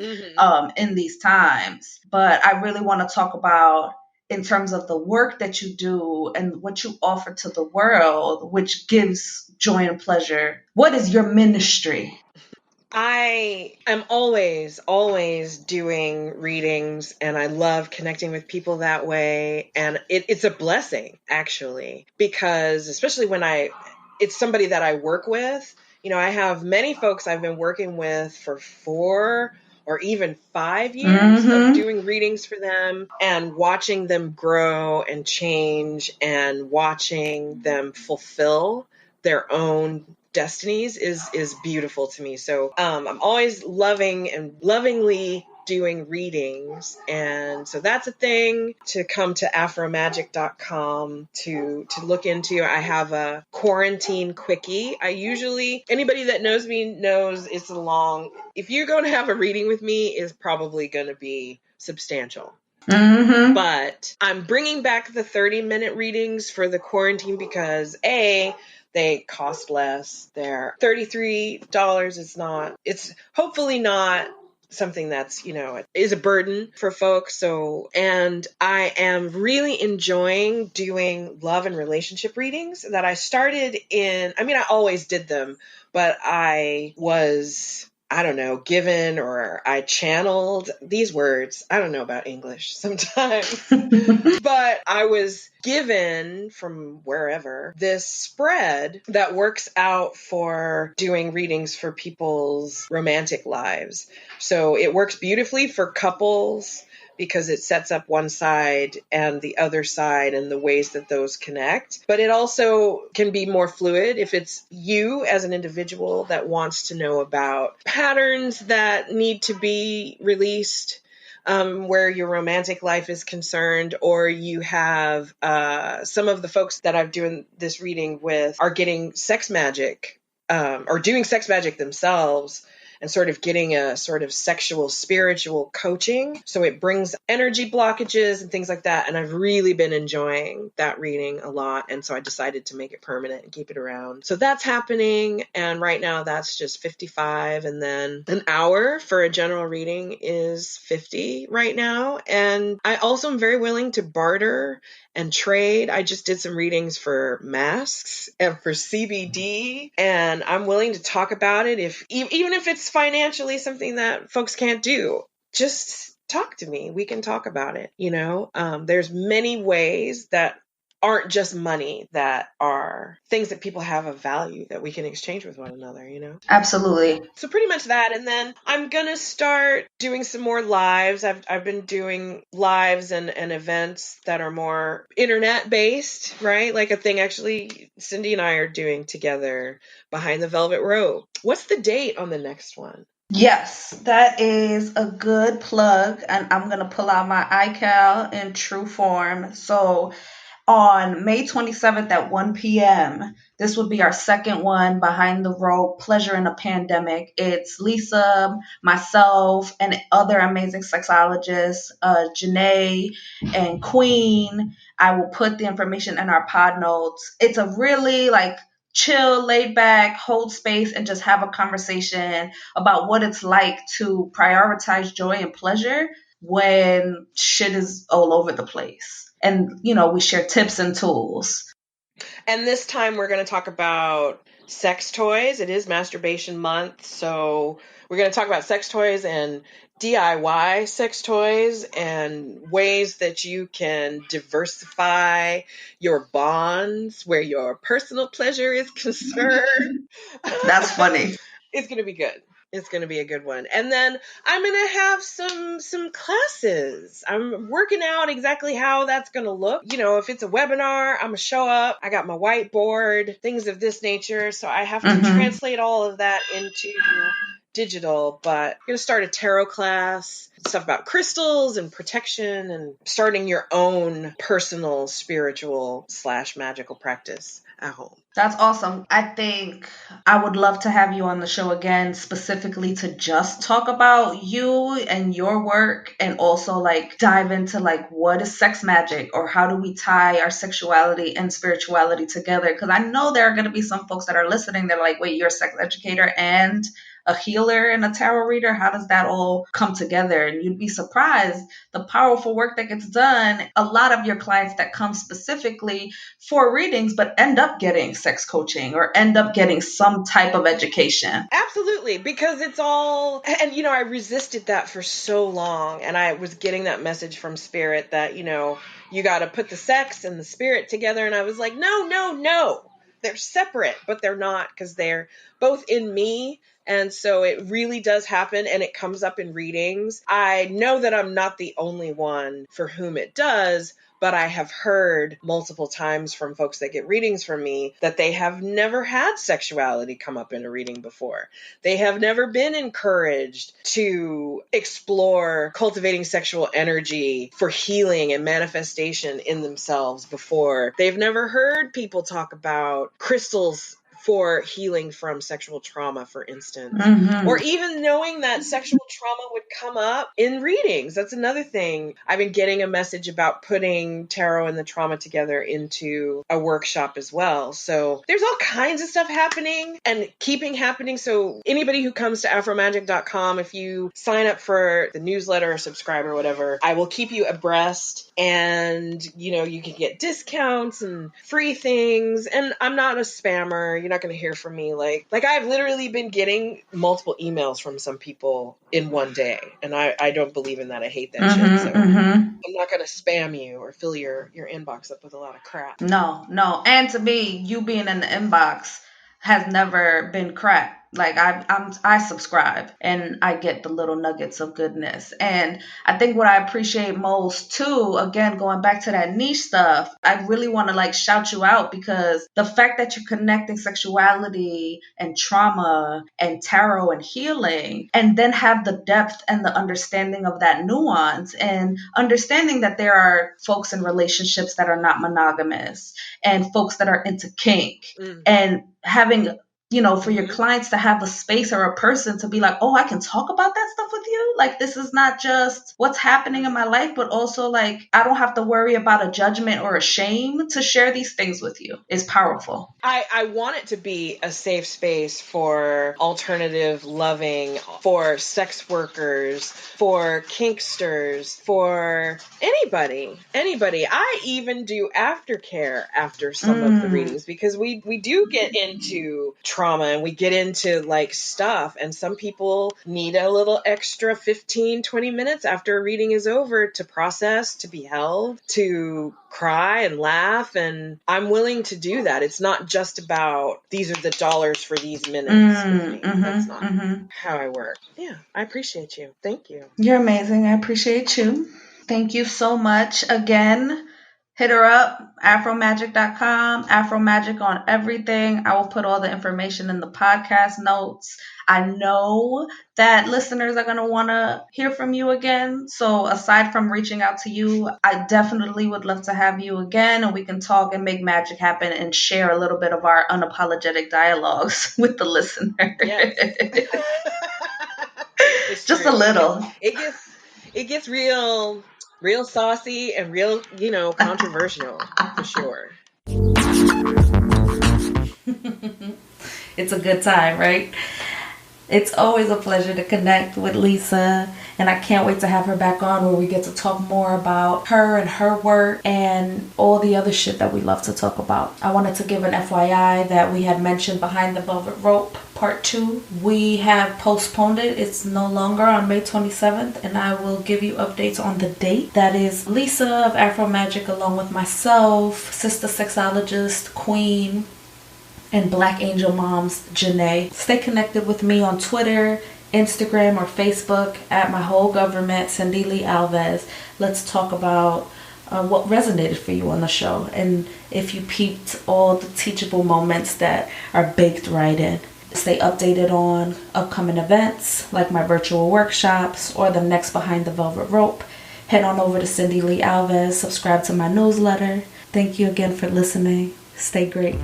in these times. But I really want to talk about, in terms of the work that you do and what you offer to the world, which gives joy and pleasure. What is your ministry? I am always doing readings, and I love connecting with people that way. And it's a blessing, actually, because especially when it's somebody that I work with. I have many folks I've been working with for 4 or even 5 years of doing readings for them and watching them grow and change and watching them fulfill their own destinies is beautiful to me. So I'm always loving and lovingly doing readings. And so that's a thing to come to afromajick.com to look into. I have a quarantine quickie. Anybody that knows me knows it's if you're going to have a reading with me, is probably going to be substantial. But I'm bringing back the 30-minute readings for the quarantine because they cost less. They're $33. It's hopefully not something that's, is a burden for folks. And I am really enjoying doing love and relationship readings that I started I always did them, but I was, given, or I channeled these words. I don't know about English sometimes, but I was given from wherever this spread that works out for doing readings for people's romantic lives. So it works beautifully for couples because it sets up one side and the other side and the ways that those connect. But it also can be more fluid if it's you as an individual that wants to know about patterns that need to be released, where your romantic life is concerned, or you have some of the folks that I'm doing this reading with are getting sex magic, or doing sex magic themselves, and sort of getting a sort of sexual, spiritual coaching. So it brings energy blockages and things like that. And I've really been enjoying that reading a lot. And so I decided to make it permanent and keep it around. So that's happening. And right now that's just $55. And then an hour for a general reading is $50 right now. And I also am very willing to barter and trade. I just did some readings for masks and for CBD, and I'm willing to talk about it even if it's financially something that folks can't do. Just talk to me. We can talk about it. There's many ways that aren't just money, that are things that people have of value that we can exchange with one another, Absolutely. So pretty much that. And then I'm going to start doing some more lives. I've been doing lives and events that are more internet based, right? Like a thing actually Cindy and I are doing together, Behind the Velvet Rope. What's the date on the next one? Yes, that is a good plug. And I'm going to pull out my iCal in true form. So on May 27th at 1 p.m. This would be our second one behind the rope, Pleasure in a Pandemic. It's Lisa, myself, and other amazing sexologists, Janae and Queen. I will put the information in our pod notes. It's a really like chill, laid back, hold space, and just have a conversation about what it's like to prioritize joy and pleasure when shit is all over the place. And, we share tips and tools. And this time we're going to talk about sex toys. It is masturbation month, so we're going to talk about sex toys and DIY sex toys and ways that you can diversify your bonds where your personal pleasure is concerned. That's funny. It's going to be good. It's going to be a good one. And then I'm going to have some classes. I'm working out exactly how that's going to look. If it's a webinar, I'm going to show up. I got my whiteboard, things of this nature. So I have to translate all of that into digital, but I'm going to start a tarot class, stuff about crystals and protection and starting your own personal spiritual / magical practice at home. That's awesome. I think I would love to have you on the show again, specifically to just talk about you and your work, and also like dive into like what is sex magic, or how do we tie our sexuality and spirituality together? Because I know there are going to be some folks that are listening. They're like, wait, you're a sex educator and a healer and a tarot reader? How does that all come together? And you'd be surprised the powerful work that gets done. A lot of your clients that come specifically for readings but end up getting sex coaching or end up getting some type of education. Absolutely, because it's all, and I resisted that for so long, and I was getting that message from spirit that you got to put the sex and the spirit together, and I was like, no, they're separate, but they're not, because they're both in me. And so it really does happen, and it comes up in readings. I know that I'm not the only one for whom it does, but I have heard multiple times from folks that get readings from me that they have never had sexuality come up in a reading before. They have never been encouraged to explore cultivating sexual energy for healing and manifestation in themselves before. They've never heard people talk about crystals for healing from sexual trauma, for instance, or even knowing that sexual trauma would come up in readings. That's another thing. I've been getting a message about putting tarot and the trauma together into a workshop as well. So there's all kinds of stuff happening and keeping happening. So anybody who comes to afromajick.com, if you sign up for the newsletter or subscribe or whatever, I will keep you abreast, and you can get discounts and free things. And I'm not a spammer. You're not going to hear from me like I've literally been getting multiple emails from some people in one day, and I don't believe in that. I hate that shit. So I'm not going to spam you or fill your inbox up with a lot of crap. No. And to me, you being in the inbox has never been crap. Like I subscribe and I get the little nuggets of goodness. And I think what I appreciate most too, again, going back to that niche stuff, I really want to like shout you out, because the fact that you're connecting sexuality and trauma and tarot and healing, and then have the depth and the understanding of that nuance, and understanding that there are folks in relationships that are not monogamous, and folks that are into kink, and having for your clients to have a space or a person to be like, oh, I can talk about that stuff with you. Like, this is not just what's happening in my life, but also like, I don't have to worry about a judgment or a shame to share these things with you. It's powerful. I want it to be a safe space for alternative loving, for sex workers, for kinksters, for anybody. I even do aftercare after some of the readings, because we do get into trauma and we get into like stuff, and some people need a little extra 15-20 minutes after a reading is over to process, to be held, to cry and laugh, and I'm willing to do that. It's not just about these are the dollars for these minutes with me. That's not how I work. Yeah, I appreciate you. Thank you. You're amazing. I appreciate you. Thank you so much again. hit her up, afromajick.com, Afromajick on everything. I will put all the information in the podcast notes. I know that listeners are going to want to hear from you again. So aside from reaching out to you, I definitely would love to have you again, and we can talk and make magic happen and share a little bit of our unapologetic dialogues with the listener. Yes. It's Just true. a little. It gets real saucy and real, controversial for sure. It's a good time, right? It's always a pleasure to connect with Lisa, and I can't wait to have her back on where we get to talk more about her and her work and all the other shit that we love to talk about. I wanted to give an FYI that we had mentioned Behind the Velvet Rope Part 2. We have postponed it. It's no longer on May 27th, and I will give you updates on the date. That is Lisa of Afromajick along with myself, Sister Sexologist, Queen, and Black Angel Moms, Janae. Stay connected with me on Twitter, Instagram, or Facebook at my whole government, Cindy Lee Alves. Let's talk about what resonated for you on the show, and if you peeped all the teachable moments that are baked right in. Stay updated on upcoming events like my virtual workshops or the next Behind the Velvet Rope. Head on over to Cindy Lee Alves, subscribe to my newsletter. Thank you again for listening. Stay great.